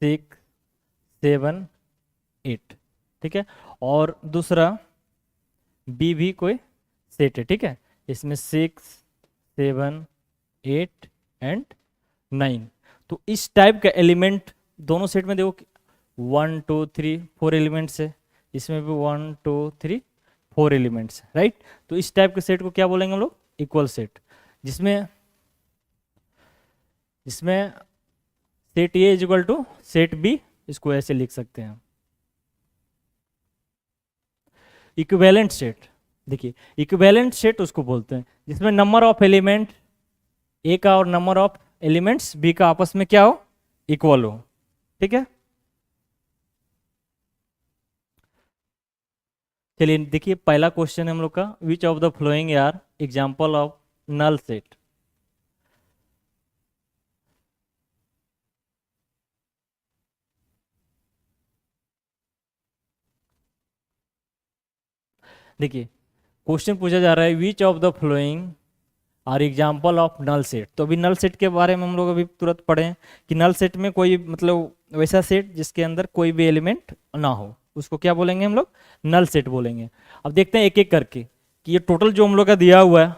6 7 8, ठीक है, और दूसरा बी भी कोई सेट है, ठीक है, इसमें 6 7 8 एंड 9। तो इस टाइप का एलिमेंट दोनों सेट में देखो, 1 2 3 4 एलिमेंट्स है, इसमें भी 1 2 3 4 एलिमेंट्स, राइट। तो इस टाइप के सेट को क्या बोलेंगे हम लोग? Equal set. जिसमें जिसमें set A is equal to set B, इसको ऐसे लिख सकते हैं। इक्विवेलेंट सेट, देखिए इक्विवेलेंट सेट उसको बोलते हैं जिसमें नंबर ऑफ एलिमेंट ए का और नंबर ऑफ एलिमेंट्स बी का आपस में क्या हो? इक्वल हो, ठीक है। चलिए देखिए पहला क्वेश्चन है हम लोग का, which of the following are example of null set. देखिए क्वेश्चन पूछा जा रहा है which of the following are example of null set. तो अभी नल सेट के बारे में हम लोग अभी तुरंत पढ़े हैं कि नल सेट में कोई मतलब वैसा सेट जिसके अंदर कोई भी एलिमेंट ना हो, उसको क्या बोलेंगे हम लोग? नल सेट बोलेंगे। अब देखते हैं एक एक करके कि ये टोटल जो हम लोग का दिया हुआ है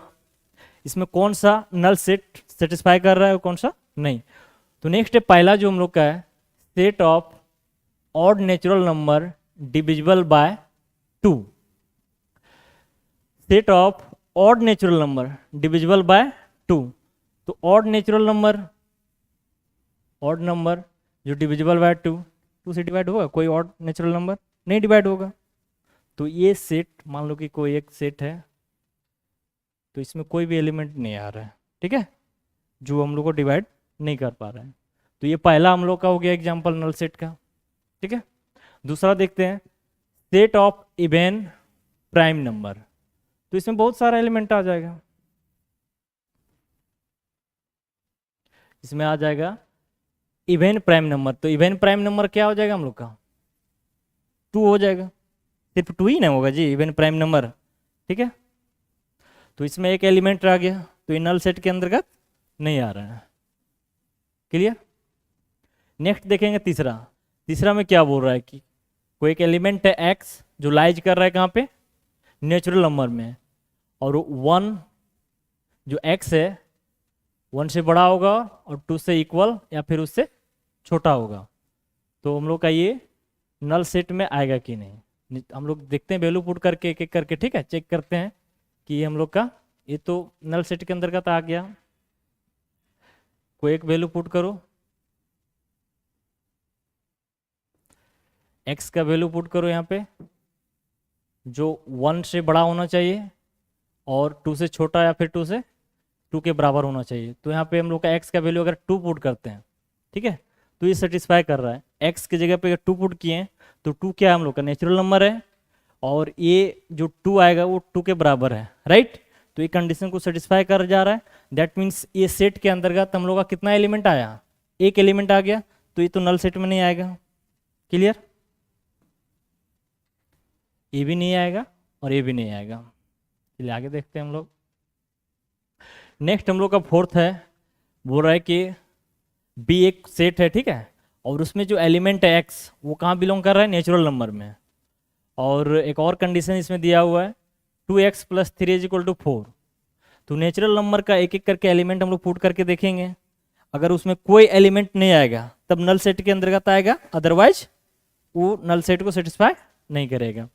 इसमें कौन सा नल सेट सेटिस्फाई कर रहा है और कौन सा नहीं। तो नेक्स्ट है पहला जो हम लोग का है, set of odd natural number divisible by 2। Set of odd natural number divisible by 2। तो odd natural number, odd number जो डिविजिबल बाय 2 से डिवाइड होगा? कोई ऑड नेचुरल नंबर नहीं डिवाइड होगा। तो ये सेट मान लो कि कोई एक सेट है, तो इसमें कोई भी एलिमेंट नहीं आ रहा है, ठीक है, जो हम लोग को डिवाइड नहीं कर पा रहे हैं। तो ये पहला हम लोग का हो गया एग्जाम्पल नल सेट का, ठीक है। दूसरा देखते हैं, set of even prime number. तो इसमें बहुत सारा एलिमेंट आ जाएगा, इसमें आ जाएगा इवन प्राइम नंबर। तो इवन प्राइम नंबर क्या हो जाएगा हम लोग का? 2 हो जाएगा, सिर्फ 2 ही ना होगा जी इवन प्राइम नंबर, ठीक है। तो इसमें एक एलिमेंट आ गया, तो ये नल सेट के अंतर्गत नहीं आ रहा है, क्लियर। नेक्स्ट देखेंगे तीसरा। तीसरा में क्या बोल रहा है कि कोई एक एलिमेंट है एक्स जो लाइज कर रहा है कहाँ पे? नेचुरल नंबर में, और 1 जो एक्स है 1 से बड़ा होगा और 2 से इक्वल या फिर उससे छोटा होगा। तो हम लोग का ये नल सेट में आएगा कि नहीं, हम लोग देखते हैं वैल्यू पुट करके एक एक करके, ठीक है, चेक करते हैं कि हम लोग का ये तो नल सेट के अंतर्गत आ गया। कोई एक वैल्यू पुट करो, एक्स का वैल्यू पुट करो यहाँ पे, जो 1 से बड़ा होना चाहिए और 2 से छोटा या फिर 2 से 2 के बराबर होना चाहिए। तो यहाँ पे हम लोग का एक्स का वैल्यू अगर 2 पुट करते हैं, ठीक है, तो ये सेटिस्फाई कर रहा है। एक्स की जगह पे अगर 2 पुट किए हैं तो 2 क्या है? हम लोग का नेचुरल नंबर है, और ये जो 2 आएगा वो 2 के बराबर है, राइट। तो ये कंडीशन को सेटिस्फाई कर जा रहा है। दैट मीन्स ये सेट के अंतर्गत हम लोग का कितना एलिमेंट आया? एक एलिमेंट आ गया, तो ये तो नल सेट में नहीं आएगा, क्लियर। ये भी नहीं आएगा और ये भी नहीं आएगा। चलिए आगे देखते हैं हम लोग। नेक्स्ट हम लोग का फोर्थ है, बोल रहा है कि बी एक सेट है, ठीक है, और उसमें जो एलिमेंट है एक्स वो कहाँ बिलोंग कर रहा है? नेचुरल नंबर में। और एक और कंडीशन इसमें दिया हुआ है 2x + 3 = 4। तो नेचुरल नंबर का एक एक करके एलिमेंट हम लोग पुट करके देखेंगे। अगर उसमें कोई एलिमेंट नहीं आएगा तब नल सेट के अंतर्गत आएगा, अदरवाइज वो नल सेट को सेटिस्फाई नहीं करेगा।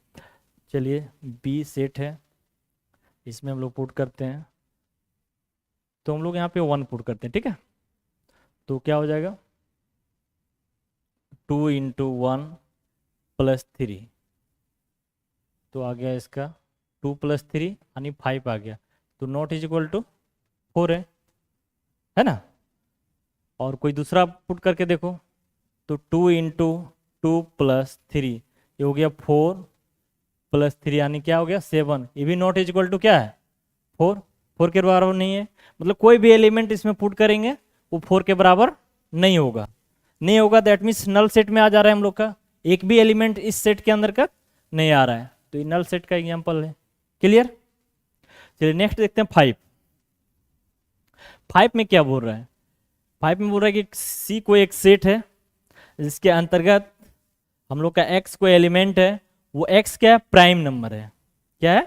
चलिए बी सेट है, इसमें हम लोग पुट करते हैं, तो हम लोग यहाँ पे 1 पुट करते हैं, ठीक है। तो क्या हो जाएगा? 2 × 1 + 3, तो आ गया इसका 2 + 3 यानी 5 आ गया। तो नॉट इज इक्वल टू 4 है ना। और कोई दूसरा पुट करके देखो, तो 2 × 2+3, ये हो गया 4+3 यानी क्या हो गया 7, ये भी नॉट इक्वल टू क्या है 4, 4 के बराबर नहीं है, मतलब कोई भी एलिमेंट इसमें पुट करेंगे वो 4 के बराबर नहीं होगा, नहीं होगा, दैट मीन्स नल सेट में आ जा रहा है हम लोग का, एक भी एलिमेंट इस सेट के अंदर का नहीं आ रहा है, तो ये नल सेट का एग्जांपल है। क्लियर? चलिए नेक्स्ट देखते हैं 5। 5 में क्या बोल रहा है? 5 में बोल रहा है कि सी कोई एक सेट है जिसके अंतर्गत हम लोग का एक्स कोई एलिमेंट है, वो एक्स क्या है प्राइम नंबर है, क्या है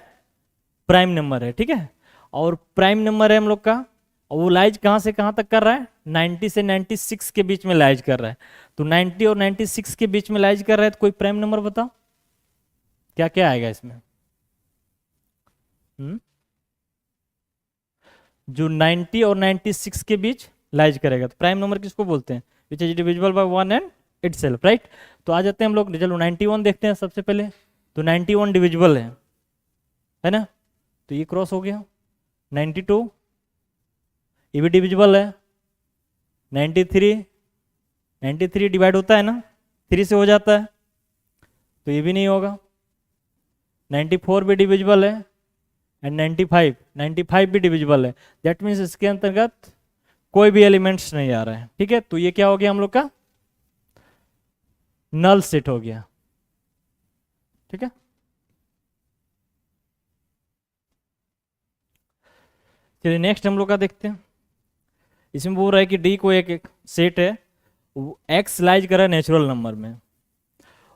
प्राइम नंबर है, ठीक है, और प्राइम नंबर है हम लोग का, और वो लाइज कहाँ से कहाँ तक कर रहा है 90 से 96 के बीच में लाइज कर रहा है, तो 90 और 96 के बीच में लाइज कर रहा है, तो कोई प्राइम नंबर बताओ क्या क्या आएगा इसमें। जो 90 और 96 के बीच लाइज करेगा तो प्राइम नंबर किसको बोलते हैं, which is divisible by 1 and itself, right. तो आ जाते हैं हम लोग, चलो 91 देखते हैं सबसे पहले, तो 91 डिविजिबल है ना, तो ये क्रॉस हो गया। 92 ये भी डिविजिबल है। 93 डिवाइड होता है ना, 3 से हो जाता है, तो ये भी नहीं होगा। 94 भी डिविजिबल है, एंड 95 भी डिविजिबल है, दैट मीन्स इसके अंतर्गत कोई भी एलिमेंट्स नहीं आ रहा है, ठीक है, तो ये क्या हो गया हम लोग का नल सेट हो गया, ठीक है। चलिए नेक्स्ट हम लोग का देखते हैं, इसमें बोल रहा है कि डी को एक सेट है, एक्स लाइज करा नेचुरल नंबर में,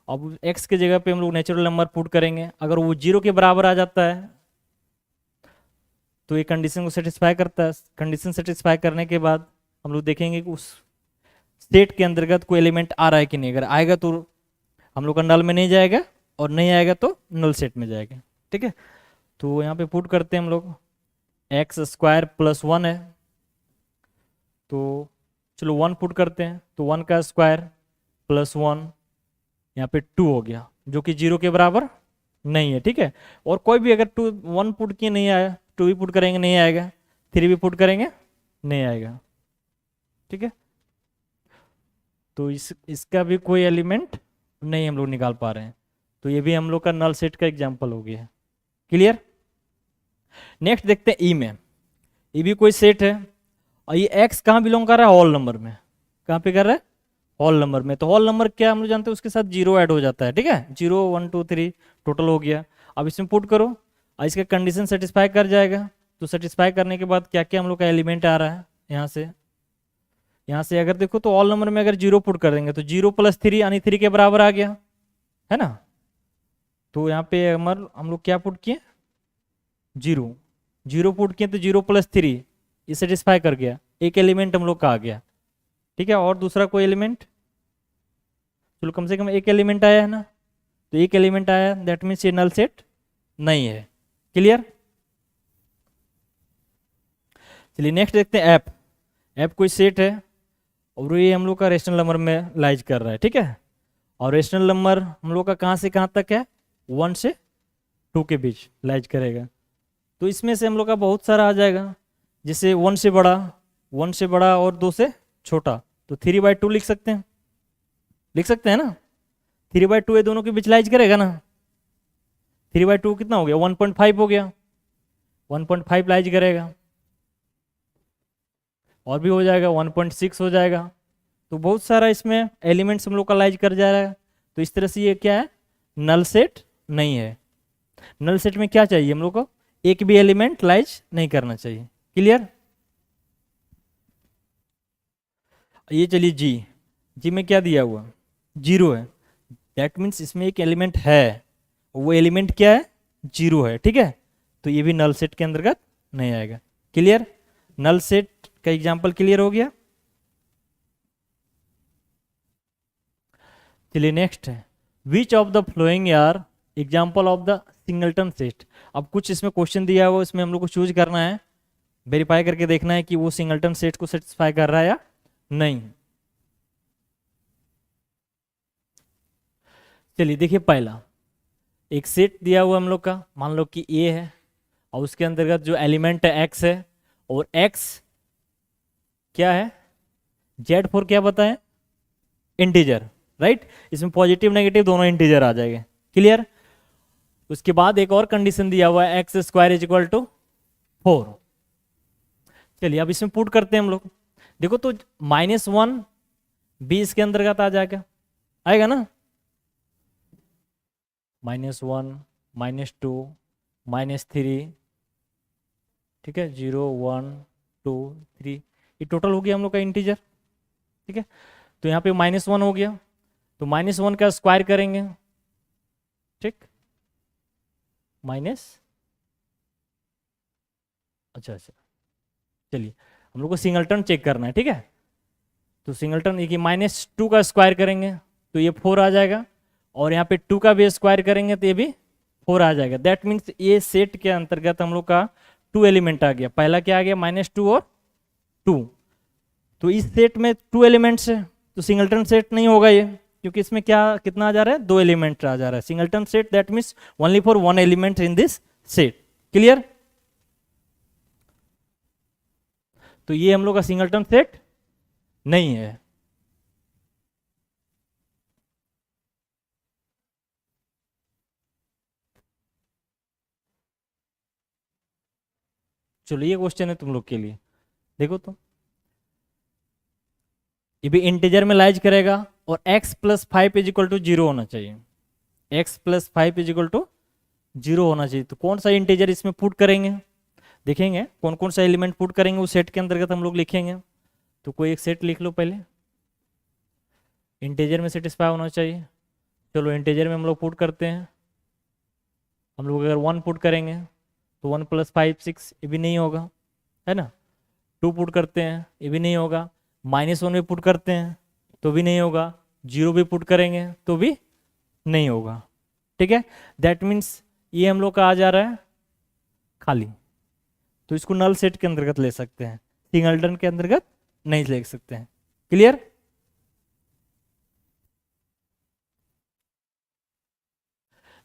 अब एक्स के जगह पे हम लोग नेचुरल नंबर पुट करेंगे, अगर वो 0 के बराबर आ जाता है तो ये कंडीशन को सेटिस्फाई करता है, कंडीशन सेटिस्फाई करने के बाद हम लोग देखेंगे कि उस सेट के अंतर्गत कोई एलिमेंट आ रहा है कि नहीं, अगर आएगा तो हम लोग का नल में नहीं जाएगा, और नहीं आएगा तो नल सेट में जाएगा, ठीक है। तो यहाँ पे पुट करते हैं हम लोग, x² + 1 है, तो चलो 1 पुट करते हैं, तो 1 का स्क्वायर + 1 यहाँ पे 2 हो गया, जो कि 0 के बराबर नहीं है, ठीक है। और कोई भी अगर 1 पुट किए नहीं आया, 2 भी पुट करेंगे नहीं आएगा, 3 भी पुट करेंगे नहीं आएगा, ठीक है। तो इसका भी कोई एलिमेंट नहीं हम लोग निकाल पा रहे हैं, तो ये भी हम लोग का नल सेट का एग्जाम्पल हो गया। क्लियर? नेक्स्ट देखते हैं ई में, ई भी कोई सेट है, और ये एक्स कहाँ बिलोंग कर रहा है होल नंबर में, कहाँ पे कर रहा है होल नंबर में, तो होल नंबर क्या हम लोग जानते हैं उसके साथ 0 ऐड हो जाता है, ठीक है, 0 1 2 3 टोटल हो गया। अब इसमें पुट करो और इसका कंडीशन सेटिस्फाई कर जाएगा, तो सेटिस्फाई करने के बाद क्या क्या हम लोग का एलिमेंट आ रहा है, यहाँ से अगर देखो तो ऑल नंबर में अगर 0 पुट कर देंगे तो 0 + 3 यानी 3 के बराबर आ गया, है ना। तो यहाँ पे हम लोग क्या पुट किए 0 पुट किए, तो 0 + 3 ये सेटिस्फाई कर गया, एक एलिमेंट हम लोग का आ गया, ठीक है। और दूसरा कोई एलिमेंट, चलो कम से कम एक एलिमेंट आया है ना, तो एक एलिमेंट आया, दैट मीन्स ये नल सेट नहीं है। क्लियर? चलिए नेक्स्ट देखते हैं ऐप। ऐप कोई सेट है और ये हम लोग का रेशनल नंबर में लाइज कर रहा है, ठीक है, और रेशनल नंबर हम लोग का कहाँ से कहाँ तक है 1 से 2 के बीच लाइज करेगा, तो इसमें से हम लोग का बहुत सारा आ जाएगा, जैसे 1 से बड़ा और 2 से छोटा, तो 3/2 लिख सकते हैं ना, 3/2 ये दोनों के बीच लाइज करेगा ना, 3/2 कितना हो गया 1.5 हो गया, 1.5 लाइज करेगा, और भी हो जाएगा 1.6 हो जाएगा, तो बहुत सारा इसमें एलिमेंट्स हम लोग का लाइज कर जा रहा है। तो इस तरह से ये क्या है नल सेट नहीं है। नल सेट में क्या चाहिए हम लोग को, एक भी एलिमेंट लाइज नहीं करना चाहिए। क्लियर? ये चलिए जी में क्या दिया हुआ 0 है, दैट मीन्स इसमें एक एलिमेंट है, वो एलिमेंट क्या है 0 है, ठीक है, तो ये भी नल सेट के अंतर्गत नहीं आएगा। क्लियर? नल सेट का एग्जाम्पल क्लियर हो गया। चलिए नेक्स्ट है, which of the following are example of the singleton set. अब कुछ इसमें क्वेश्चन दिया हुआ, इसमें हम लोग को चूज करना है, वेरीफाई करके देखना है कि वो सिंगलटन सेट को सेटिस्फाई कर रहा है या नहीं। चलिए देखिए, पहला एक सेट दिया हुआ हम लोग का, मान लो कि ए है, और उसके अंतर्गत जो एलिमेंट है एक्स है, और एक्स क्या है Z4 क्या बताएं इंटीजर, राइट, इसमें पॉजिटिव नेगेटिव दोनों इंटीजर आ जाएंगे। क्लियर। उसके बाद एक और कंडीशन दिया हुआ है X square is equal to 4। चलिए अब इसमें पुट करते हैं हम लोग। देखो तो -1 भी इसके अंतर्गत आ जाएगा, आएगा ना, -1 -2 -3, ठीक है, 0 1 2 3, ये टोटल हो गया हम लोग का इंटीजर। ठीक है, तो यहाँ पे -1 हो गया, तो -1 का स्क्वायर करेंगे, ठीक, माइनस, अच्छा, चलिए हम लोग को सिंगलटन चेक करना है। ठीक है, तो सिंगलटन ये -2 का स्क्वायर करेंगे तो ये 4 आ जाएगा, और यहाँ पे 2 का भी स्क्वायर करेंगे तो ये भी 4 आ जाएगा। दैट मीन्स ये सेट के अंतर्गत हम लोग का 2 एलिमेंट आ गया। पहला क्या आ गया, -2 और 2। तो इस सेट में 2 एलिमेंट्स है, तो सिंगलटन सेट नहीं होगा ये, क्योंकि इसमें क्या कितना आ जा रहा है, 2 एलिमेंट आ जा रहा है। Singleton set that means only for 1 element in this set. Clear. तो ये हम लोग का सिंगलटन सेट नहीं है। चलो ये क्वेश्चन है तुम लोग के लिए, देखो तो ये भी इंटीजर में लाइज करेगा, और x + 5 इज इक्वल टू 0 होना चाहिए। x + 5 इज इक्वल टू 0 होना चाहिए। तो कौन सा इंटीजर इसमें पुट करेंगे, देखेंगे कौन कौन सा एलिमेंट पुट करेंगे उस सेट के अंतर्गत हम लोग लिखेंगे। तो कोई एक सेट लिख लो पहले, इंटीजर में सेटिस्फाई होना चाहिए। चलो इंटीजर में हम लोग पुट करते हैं। हम लोग अगर 1 पुट करेंगे तो 1 + 5 6, ये भी नहीं होगा, है ना। 2 पुट करते हैं, ये भी नहीं होगा। -1 भी पुट करते हैं तो भी नहीं होगा। 0 भी पुट करेंगे तो भी नहीं होगा। ठीक है, दैट मीन्स ये हम लोग का आ जा रहा है खाली, तो इसको नल सेट के अंतर्गत ले सकते हैं, सिंगलटन के अंतर्गत नहीं ले सकते हैं। क्लियर।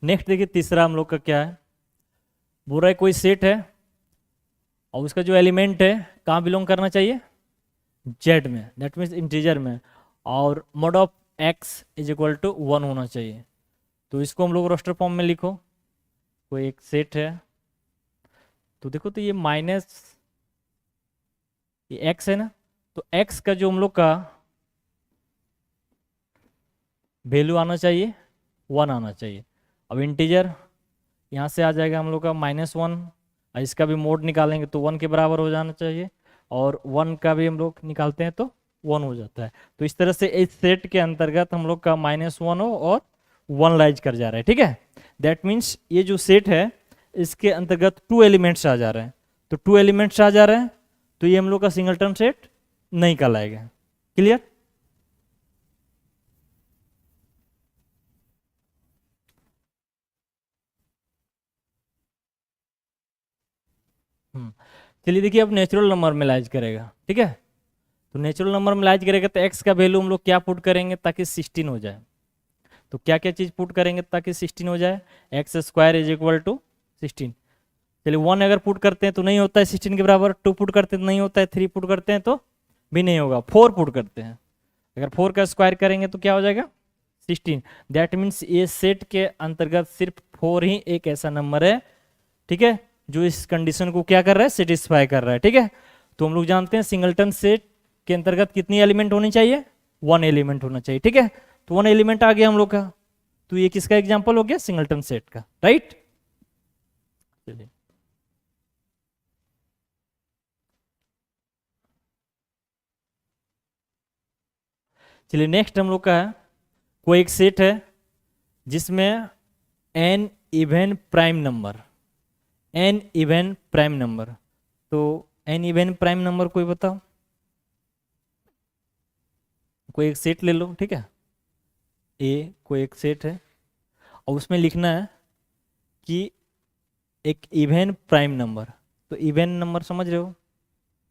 नेक्स्ट देखिए तीसरा हम लोग का क्या है, बोल रहा है कोई सेट है और उसका जो एलिमेंट है कहाँ बिलोंग करना चाहिए, जेड में, दैट मीन्स इंटीजर में, और mod of X is equal to 1 होना चाहिए। तो इसको हम लोग रोस्टर फॉर्म में लिखो। कोई एक सेट है, तो देखो तो ये ये एक्स है ना, तो एक्स का जो हम लोग का वैल्यू आना चाहिए 1 आना चाहिए। अब इंटीजर यहाँ से आ जाएगा हम लोग का -1, और इसका भी मोड निकालेंगे तो 1 के बराबर हो जाना चाहिए, और 1 का भी हम लोग निकालते हैं तो 1 हो जाता है। तो इस तरह से इस सेट के अंतर्गत हम लोग का -1 हो और 1 लाइज कर जा रहा है। ठीक है, दैट मीन्स ये जो सेट है इसके अंतर्गत 2 एलिमेंट्स आ जा रहे हैं। तो 2 एलिमेंट्स आ जा रहे हैं तो ये हम लोग का सिंगलटन सेट नहीं कहलाएगा। क्लियर। चलिए देखिए अब नेचुरल नंबर में लाइज करेगा। ठीक है, तो नेचुरल नंबर में लाइज करेगा तो एक्स का वैल्यू हम लोग क्या पुट करेंगे ताकि 16 हो जाए। तो क्या क्या चीज़ पुट करेंगे ताकि 16 हो जाए, x² इज इक्वल टू 16। चलिए 1 अगर पुट करते हैं तो नहीं होता है 16 के बराबर, 2 पुट करते हैं तो नहीं होता है, 3 पुट करते हैं तो भी नहीं होगा, 4 पुट करते हैं, अगर 4 का स्क्वायर करेंगे तो क्या हो जाएगा 16। दैट मीन्स ये सेट के अंतर्गत सिर्फ 4 ही एक ऐसा नंबर है, ठीक है, जो इस कंडीशन को क्या कर रहा है, सेटिस्फाई कर रहा है। ठीक है, तो हम लोग जानते हैं सिंगलटन सेट के अंतर्गत कितनी एलिमेंट होनी चाहिए, 1 एलिमेंट होना चाहिए। ठीक है, तो 1 एलिमेंट आ गया हम लोग का, तो ये किसका एग्जांपल हो गया, सिंगलटन सेट का। राइट, चलिए चलिए नेक्स्ट हम लोग का है, कोई एक सेट है जिसमें n even prime number, n even prime number, तो n इवन प्राइम नंबर कोई बताओ, कोई एक सेट ले लो। ठीक है, ए कोई एक सेट है और उसमें लिखना है कि एक इवन प्राइम नंबर, तो इवन नंबर समझ रहे हो,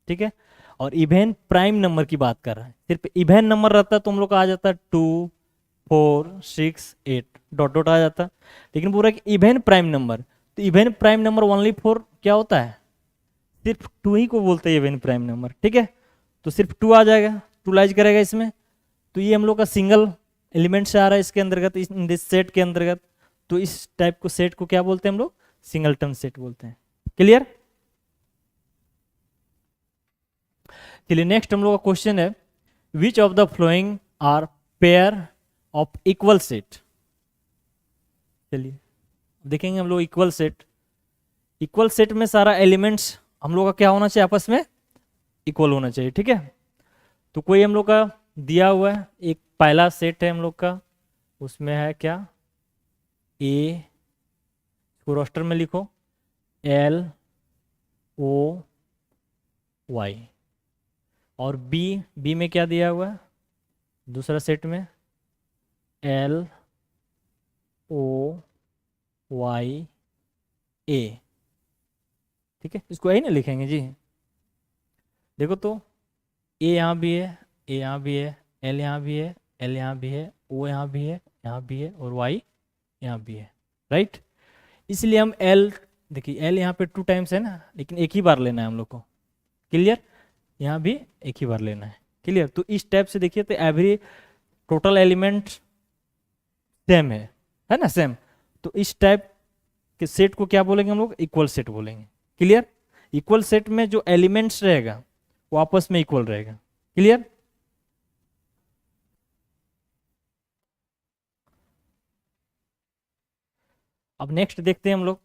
ठीक है, और इवन प्राइम नंबर की बात कर रहा है। सिर्फ इवन नंबर रहता तो हम लोग का आ जाता 2 4 6 8 डॉट डॉट आ जाता, लेकिन पूरा इवन प्राइम नंबर, तो even prime number only for क्या होता है, सिर्फ 2 ही को बोलते हैं इवन प्राइम नंबर। ठीक है, तो सिर्फ 2 आ जाएगा, 2 लाइज करेगा इसमें, तो ये हम लोग का सिंगल एलिमेंट से आ रहा है इसके अंतर्गत, इन दिस सेट के अंतर्गत, तो इस टाइप को सेट को क्या बोलते हैं हम लोग? सिंगलटन सेट बोलते हैं। क्लियर? चलिए नेक्स्ट हम लोग का क्वेश्चन है, which of the following are pair of equal set. चलिए देखेंगे हम लोग इक्वल सेट। इक्वल सेट में सारा एलिमेंट्स हम लोग का क्या होना चाहिए? आपस में इक्वल होना चाहिए, ठीक है। तो कोई हम लोग का दिया हुआ है, एक पहला सेट है हम लोग का, उसमें है क्या? ए, इसको रोस्टर में लिखो, एल ओ वाई। और बी, बी में क्या दिया हुआ है? दूसरा सेट में एल ओ वाई ए, ठीक है। इसको यही ना लिखेंगे जी। देखो तो ए यहाँ भी है, ए यहाँ भी है, एल यहाँ भी है, एल यहाँ भी है, ओ यहाँ भी है, यहाँ भी है, और वाई यहाँ भी है, राइट। इसलिए हम एल, देखिए एल यहाँ पे 2 टाइम्स है ना, लेकिन एक ही बार लेना है हम लोग को। क्लियर? यहाँ भी एक ही बार लेना है। क्लियर? तो इस टाइप से देखिए तो एवरी टोटल एलिमेंट सेम है ना, सेम। तो इस टाइप के सेट को क्या बोलेंगे हम लोग? इक्वल सेट बोलेंगे। क्लियर? इक्वल सेट में जो एलिमेंट्स रहेगा वो आपस में इक्वल रहेगा। क्लियर? अब नेक्स्ट देखते हैं हम लोग,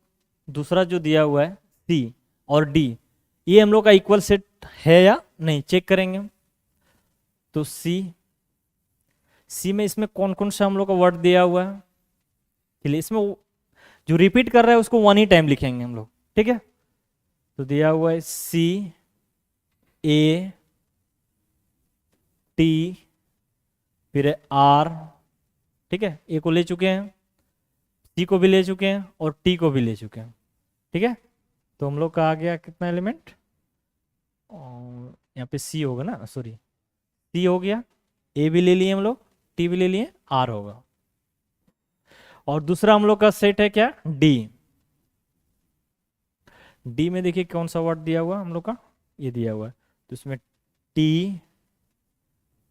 दूसरा जो दिया हुआ है सी और डी, ये हम लोग का इक्वल सेट है या नहीं, चेक करेंगे। तो सी में इसमें कौन कौन सा हम लोग का वर्ड दिया हुआ है? चलिए इसमें जो रिपीट कर रहा है उसको 1 ही टाइम लिखेंगे हम लोग, ठीक है। तो दिया हुआ है सी, ए, टी, फिर आर, ठीक है। ए को ले चुके हैं, सी को भी ले चुके हैं, और टी को भी ले चुके हैं, ठीक है। तो हम लोग का आ गया कितना एलिमेंट? यहाँ पे सी होगा ना, सॉरी, सी हो गया, ए भी ले लिए हम लोग, टी भी ले लिए, आर होगा। और दूसरा हम लोग का सेट है क्या? डी। डी में देखिए कौन सा वर्ड दिया हुआ हम लोग का? ये दिया हुआ है। तो इसमें टी,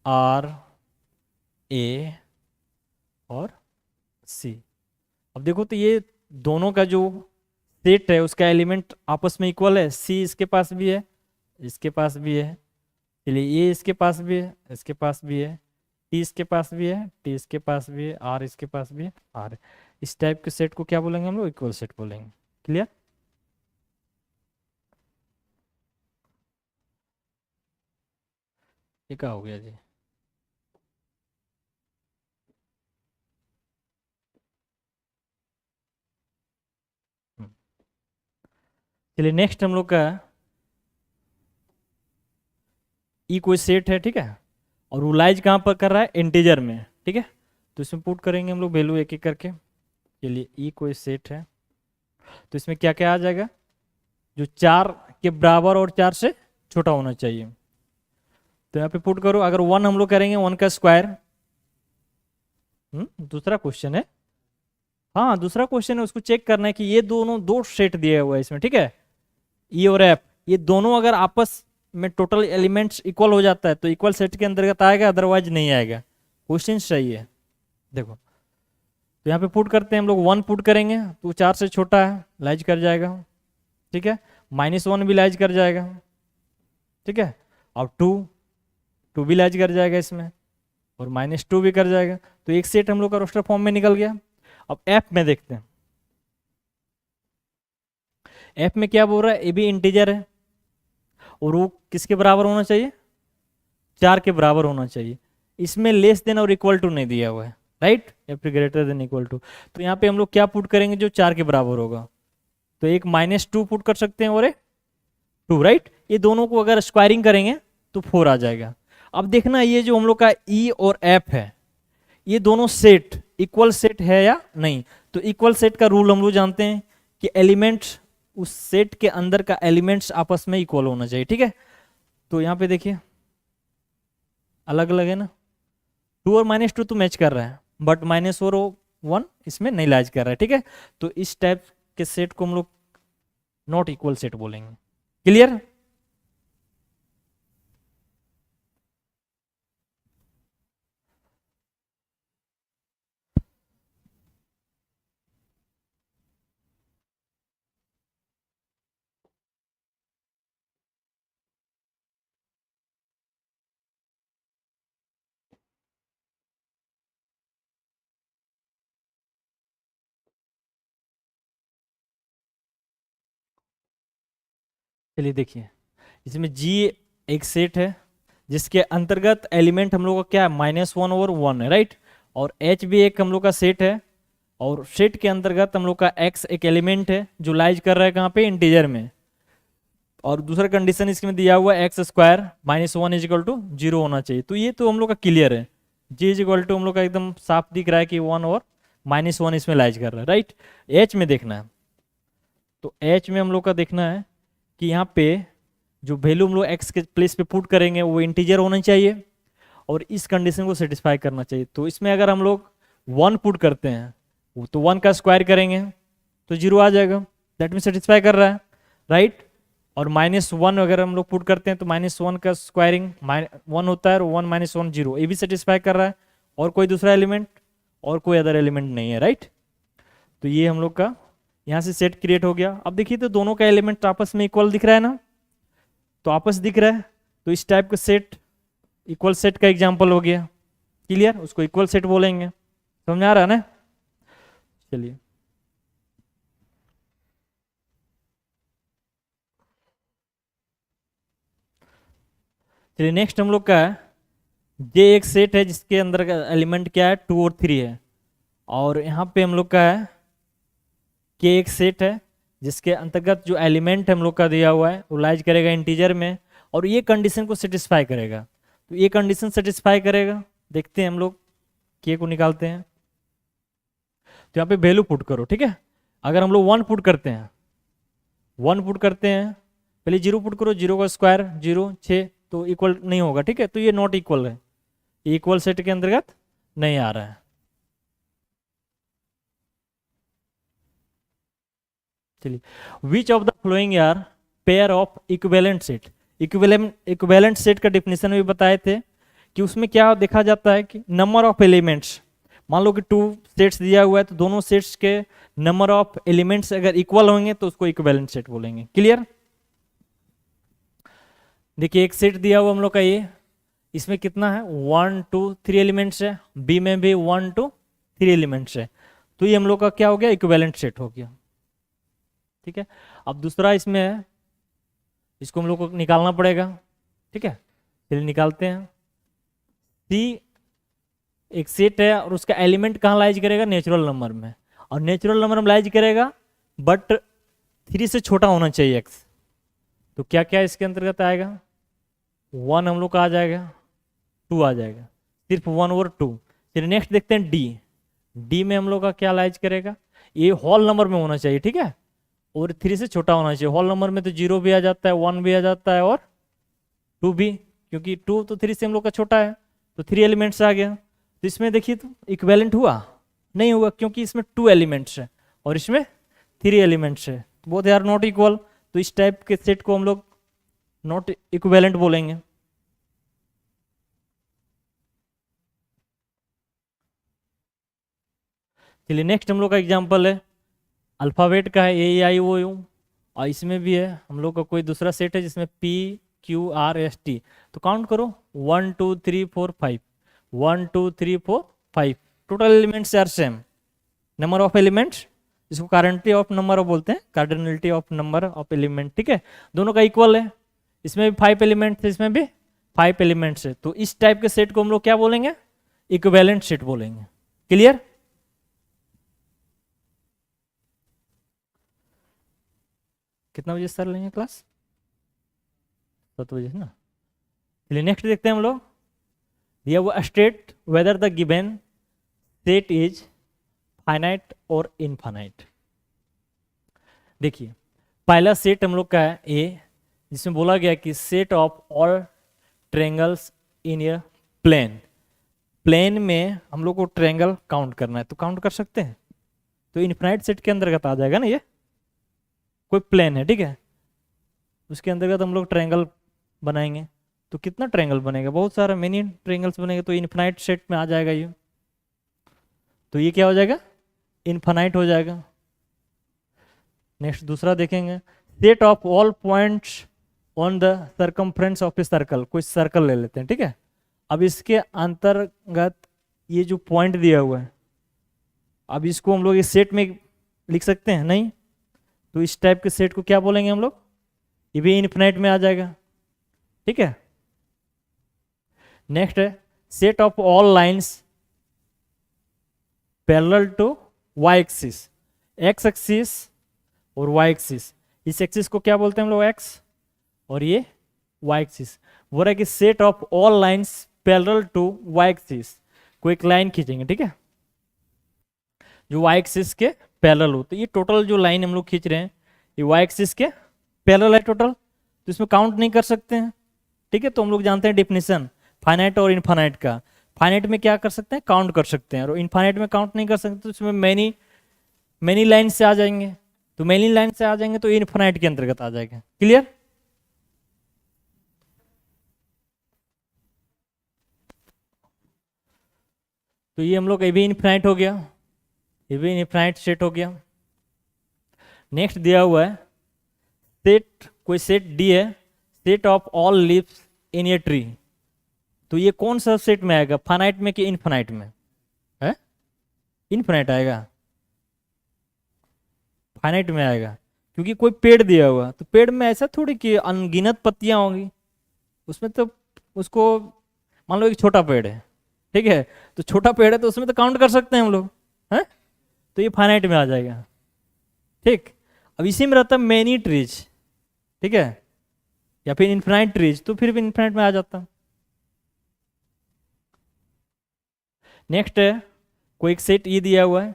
आर, ए और सी। अब देखो तो ये दोनों का जो सेट है उसका एलिमेंट आपस में इक्वल है। सी इसके पास भी है, इसके पास भी है, चलिए ये इसके पास भी है, इसके पास भी है, टी इसके पास भी है, टी इसके पास भी है, आर इसके पास भी है, आर। इस टाइप के सेट को क्या बोलेंगे हम लोग? इक्वल सेट बोलेंगे। क्लियर? ये क्या हो गया जी? हम्म। चलिए नेक्स्ट हम लोग का ई कोई सेट है, ठीक है, और वो लाइज कहाँ पर कर रहा है? इंटीजर में, ठीक है। तो इसमें पुट करेंगे हम लोग वैल्यू एक एक करके। चलिए ई कोई सेट है, तो इसमें क्या क्या आ जाएगा? जो 4 के बराबर और 4 से छोटा होना चाहिए। तो यहाँ पे पुट करो, अगर 1 हम लोग करेंगे 1 का स्क्वायर, दूसरा क्वेश्चन है, हाँ दूसरा क्वेश्चन है, उसको चेक करना है कि ये दोनों 2 सेट दिए हुआ है इसमें, ठीक है, ई और एफ, ये दोनों अगर आपस में टोटल एलिमेंट्स इक्वल हो जाता है तो इक्वल सेट के अंतर्गत आएगा, अदरवाइज नहीं आएगा। क्वेश्चन सही है, देखो। तो यहाँ पे पुट करते हैं हम लोग, 1 पुट करेंगे तो 4 से छोटा है, लाइज कर जाएगा, ठीक है। -1 भी लाइज कर जाएगा, ठीक है। और 2 भी लाइज कर जाएगा इसमें, और -2 भी कर जाएगा। तो एक सेट हम लोग का रोस्टर फॉर्म में निकल गया। अब एफ में देखते हैं, एफ में क्या बोल रहा है? ए भी इंटीजर है, और वो किसके बराबर होना चाहिए? 4 के बराबर होना चाहिए। इसमें लेस देन और इक्वल टू नहीं दिया हुआ है, राइट, या फिर ग्रेटर देन इक्वल टू। तो यहाँ पे हम लोग क्या पुट करेंगे जो 4 के बराबर होगा? तो एक -2 पुट कर सकते हैं और एक 2, राइट। ये दोनों को अगर स्क्वायरिंग करेंगे तो 4 आ जाएगा। अब देखना ये जो हम लोग का ई और एफ है, ये दोनों सेट इक्वल सेट है या नहीं। तो इक्वल सेट का रूल हम लोग जानते हैं कि एलिमेंट, उस सेट के अंदर का एलिमेंट्स आपस में इक्वल होना चाहिए, ठीक है। तो यहाँ पे देखिए अलग अलग है ना, 2 और -2 तो मैच कर रहा है, बट -4 और 1 इसमें नहीं मैच कर रहा है, ठीक है। तो इस टाइप के सेट को हम लोग नॉट इक्वल सेट बोलेंगे। क्लियर? चलिए देखिए, इसमें जी एक सेट है जिसके अंतर्गत एलिमेंट हम लोग का क्या है, -1/1 है, राइट। और एच भी एक हम लोग का सेट है, और सेट के अंतर्गत हम लोग का एक्स एक एलिमेंट है जो लाइज कर रहा है कहाँ पे, इंटीजर में। और दूसरा कंडीशन इसमें दिया हुआ है x² -1 = 0 होना चाहिए। तो ये तो हम लोग का क्लियर है, g = हम लोग का एकदम साफ दिख रहा है कि 1 और -1 इसमें लाइज कर रहा है, राइट। एच में देखना है, तो एच में हम लोग का देखना है कि यहाँ पे जो वैल्यू हम लोग एक्स के प्लेस पे पुट करेंगे वो इंटीजर होना चाहिए और इस कंडीशन को सेटिस्फाई करना चाहिए। तो इसमें अगर हम लोग 1 पुट करते हैं तो 1 का स्क्वायर करेंगे तो 0 आ जाएगा, दैट मीन सेटिस्फाई कर रहा है, राइट। और -1 अगर हम लोग पुट करते हैं तो -1 का स्क्वायरिंग 1 होता है और 1 - 1 0, ये भी सेटिस्फाई कर रहा है। और कोई दूसरा एलिमेंट और कोई अदर एलिमेंट नहीं है, राइट। तो ये हम लोग का यहाँ से सेट क्रिएट हो गया। अब देखिए तो दोनों का एलिमेंट आपस में इक्वल दिख रहा है ना, तो आपस दिख रहा है, तो इस टाइप का सेट इक्वल सेट का एग्जांपल हो गया, क्लियर, उसको इक्वल सेट बोलेंगे। समझ आ रहा है ना। चलिए चलिए नेक्स्ट हम लोग का है, ये एक सेट है जिसके अंदर का एलिमेंट क्या है, 2 और 3 है। और यहाँ पे हम लोग का है कि एक सेट है जिसके अंतर्गत जो एलिमेंट हम लोग का दिया हुआ है वो लाइज करेगा इंटीजर में, और ये कंडीशन को सेटिस्फाई करेगा। तो ये कंडीशन सेटिस्फाई करेगा, देखते हैं हम लोग के को निकालते हैं। तो यहाँ पे वैल्यू पुट करो, ठीक है। अगर हम लोग 1 पुट करते हैं, 1 पुट करते हैं, पहले 0 पुट करो, 0 का स्क्वायर 0 6, तो इक्वल नहीं होगा, ठीक है। तो ये नॉट इक्वल है, इक्वल सेट के अंतर्गत नहीं आ रहा है। चलिए, which of the following are pair of equivalent set. Equivalent set का डिफिनेशन भी बताए थे कि उसमें क्या देखा जाता है कि नंबर ऑफ एलिमेंट्स, मान लो कि 2 सेट्स दिया हुआ है तो दोनों सेट्स के नंबर ऑफ एलिमेंट्स अगर इक्वल होंगे तो उसको इक्विवेलेंट सेट बोलेंगे, क्लियर। देखिए एक सेट दिया हुआ हम लोग का ये, इसमें कितना है 1 2 3 एलिमेंट्स है, बी में भी 1 2 3 एलिमेंट्स है, तो ये हम लोग का क्या हो गया, इक्विवेलेंट सेट हो गया, ठीक है। अब दूसरा इसमें है, इसको हम लोग को निकालना पड़ेगा, ठीक है। चलिए निकालते हैं। सी एक सेट है और उसका एलिमेंट कहाँ लाइज करेगा, नेचुरल नंबर में, और नेचुरल नंबर में लाइज करेगा बट 3 से छोटा होना चाहिए एक्स। तो क्या क्या इसके अंतर्गत आएगा, 1 हम लोग का आ जाएगा, 2 आ जाएगा, सिर्फ 1 और 2। चलिए नेक्स्ट देखते हैं डी। डी में हम लोग का क्या लाइज करेगा, ये होल नंबर में होना चाहिए, ठीक है, और 3 से छोटा होना चाहिए। होल नंबर में तो 0 भी आ जाता है, 1 भी आ जाता है और 2 भी, क्योंकि 2 तो 3 से हम लोग का छोटा है, तो 3 एलिमेंट्स आ गया। तो इसमें देखिए तो इक्विवेलेंट हुआ नहीं हुआ, क्योंकि इसमें 2 एलिमेंट्स है और इसमें 3 एलिमेंट्स है, बोथ आर नॉट इक्वल। तो इस टाइप के सेट को हम लोग नॉट इक्विवेलेंट बोलेंगे। चलिए नेक्स्ट हम लोग का एग्जांपल है, अल्फाबेट का है, ए आई ओ यू, और इसमें भी है हम लोग का कोई दूसरा सेट है जिसमें P Q R S T. तो काउंट करो 1 2 3 4 5, 1 2 3 4 5, total elements are same, number of elements, इसको कार्डिनलिटी ऑफ नंबर बोलते हैं, cardinality of number of element, ठीक है। दोनों का इक्वल है, इसमें भी 5 एलिमेंट्स है, इसमें भी 5 एलिमेंट्स है। तो इस टाइप के सेट को हम लोग क्या बोलेंगे, इक्विवेलेंट सेट बोलेंगे, क्लियर। कितना बजे सर लेंगे क्लास, 7 बजे ना। चलिए नेक्स्ट देखते हैं हम लोग, दिया हुआ state whether the given set is finite और इनफाइनाइट। देखिए पहला सेट हम लोग का है ए, जिसमें बोला गया कि set of all triangles in a plane. Plane में हम लोग को ट्रायंगल काउंट करना है, तो काउंट कर सकते हैं, तो इनफाइनाइट सेट के अंतर्गत आ जाएगा ना। ये कोई प्लेन है, ठीक है, उसके अंतर्गत हम लोग ट्रायंगल बनाएंगे, तो कितना ट्रायंगल बनेगा, बहुत सारा मेनी ट्रायंगल्स बनेगा, तो इनफाइनाइट सेट में आ जाएगा ये। तो ये क्या हो जाएगा, इनफाइनाइट हो जाएगा। नेक्स्ट दूसरा देखेंगे, set of all points on the circumference of a circle. कोई सर्कल ले लेते हैं, ठीक है। अब इसके अंतर्गत ये जो पॉइंट दिया हुआ है, अब इसको हम लोग इस सेट में लिख सकते हैं नहीं, तो इस टाइप के सेट को क्या बोलेंगे हम लोग, ये भी इन्फिनाइट में आ जाएगा, ठीक है। नेक्स्ट है set of all lines parallel to Y axis, X axis और वाई एक्सिस। इस एक्सिस को क्या बोलते हैं हम लोग, एक्स, और ये वाई एक्सिस। वो रहा कि set of all lines parallel to Y axis, कोई एक लाइन खींचेंगे, ठीक है, जो वाई एक्सिस के पैरेलल हो। तो ये टोटल जो लाइन हम लोग खींच रहे हैं ये वाई एक्सिस के पैरेलल है टोटल, तो इसमें काउंट नहीं कर सकते हैं, ठीक है। तो हम लोग जानते हैं डेफिनेशन फाइनाइट और इनफाइनाइट का। फाइनाइट में क्या कर सकते हैं, काउंट कर सकते हैं, और इनफाइनाइट में काउंट नहीं कर सकते, तो इसमें मैनी लाइन से आ जाएंगे। तो मैनी लाइन से आ जाएंगे तो इनफाइनाइट के अंतर्गत आ जाएगा। क्लियर? तो ये हम लोग ये भी इनफाइनाइट हो गया, ये भी इनफाइनाइट सेट हो गया। नेक्स्ट दिया हुआ है सेट, कोई सेट डी है, set of all leaves in a tree. तो ये कौन सा सेट में आएगा, फाइनाइट में कि इनफाइनाइट में है? इनफाइनाइट आएगा, फाइनाइट में आएगा, क्योंकि कोई पेड़ दिया हुआ, तो पेड़ में ऐसा थोड़ी कि अनगिनत पत्तियां होंगी, उसमें तो उसको मान लो एक छोटा पेड़ है, ठीक है, तो छोटा पेड़ है तो उसमें तो काउंट कर सकते हैं हम लोग, हैं? तो ये फाइनाइट में आ जाएगा, ठीक। अब इसी में रहता है मैनी ट्रीज, ठीक है, या फिर इनफाइनाइट ट्रीज, तो फिर भी इनफाइनाइट में आ जाता। नेक्स्ट है कोई एक सेट ये दिया हुआ है,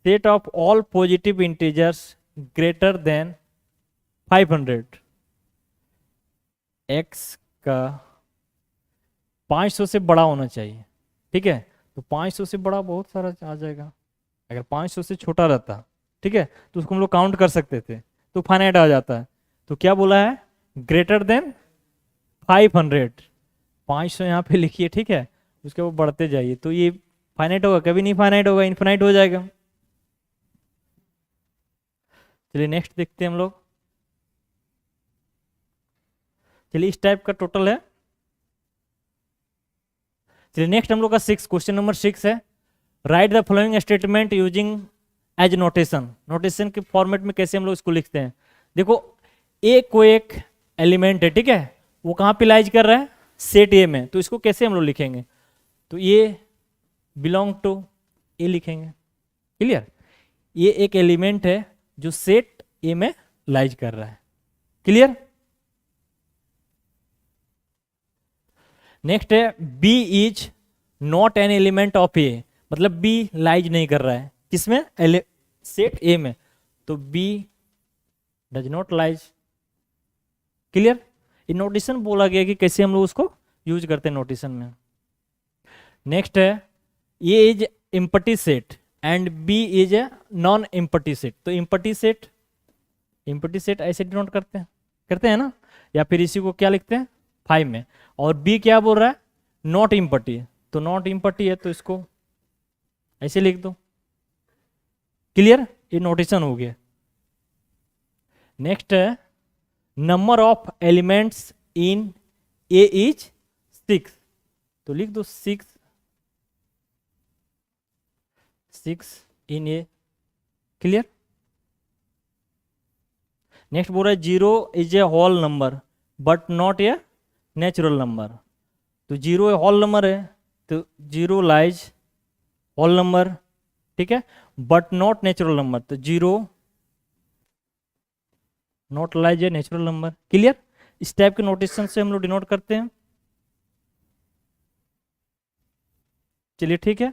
set of all positive integers greater than 500, x का 500 से बड़ा होना चाहिए, ठीक है। तो 500 से बड़ा बहुत सारा आ जाएगा, अगर 500 से छोटा रहता, ठीक है, तो उसको हम लोग काउंट कर सकते थे, तो फाइनाइट आ जाता है। तो क्या बोला है, ग्रेटर देन 500, 500 यहाँ पे लिखिए, ठीक है, उसके वो बढ़ते जाइए, तो ये फाइनाइट होगा, कभी नहीं फाइनाइट होगा, इनफाइनाइट हो जाएगा। चलिए नेक्स्ट देखते हैं हम लोग। चलिए इस टाइप का टोटल है। चलिए नेक्स्ट हम लोग का क्वेश्चन नंबर 6 है, write the following statement using as notation. Notation के फॉर्मेट में कैसे हम लोग इसको लिखते हैं, देखो ए कोई एक एलिमेंट है, ठीक है, वो कहाँ पे लाइज कर रहा है, सेट ए में, तो इसको कैसे हम लोग लिखेंगे, तो ये बिलोंग टू ए लिखेंगे। क्लियर? ये एक एलिमेंट है जो सेट ए में लाइज कर रहा है। क्लियर? नेक्स्ट है B is not an element of A, मतलब बी लाइज नहीं कर रहा है किसमें, सेट ए में, तो B does not lies. Clear? ये नोटेशन बोला गया कि कैसे हम लोग उसको यूज करते हैं नोटेशन में। नेक्स्ट है A is empty set and B is a non empty set. तो एम्प्टी सेट ऐसे डिनोट करते हैं ना, या फिर इसी को क्या लिखते हैं 5 में, और बी क्या बोल रहा है, नॉट एम्प्टी, तो नॉट एम्प्टी है तो इसको ऐसे लिख दो। क्लियर? ये नोटेशन हो गया। नेक्स्ट है number of elements in A is 6, तो लिख दो 6 इन ए। क्लियर? नेक्स्ट बोल रहा है 0 is a whole number but not a natural number. तो 0 होल नंबर है, तो 0 लाइज होल नंबर, ठीक है, बट नॉट नेचुरल नंबर, तो 0 not lies A natural number. Clear? इस टाइप के नोटेशन से हम लोग डिनोट करते हैं। चलिए ठीक है,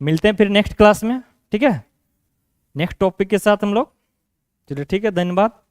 मिलते हैं फिर नेक्स्ट क्लास में, ठीक है, नेक्स्ट टॉपिक के साथ हम लोग। चलिए ठीक है, धन्यवाद।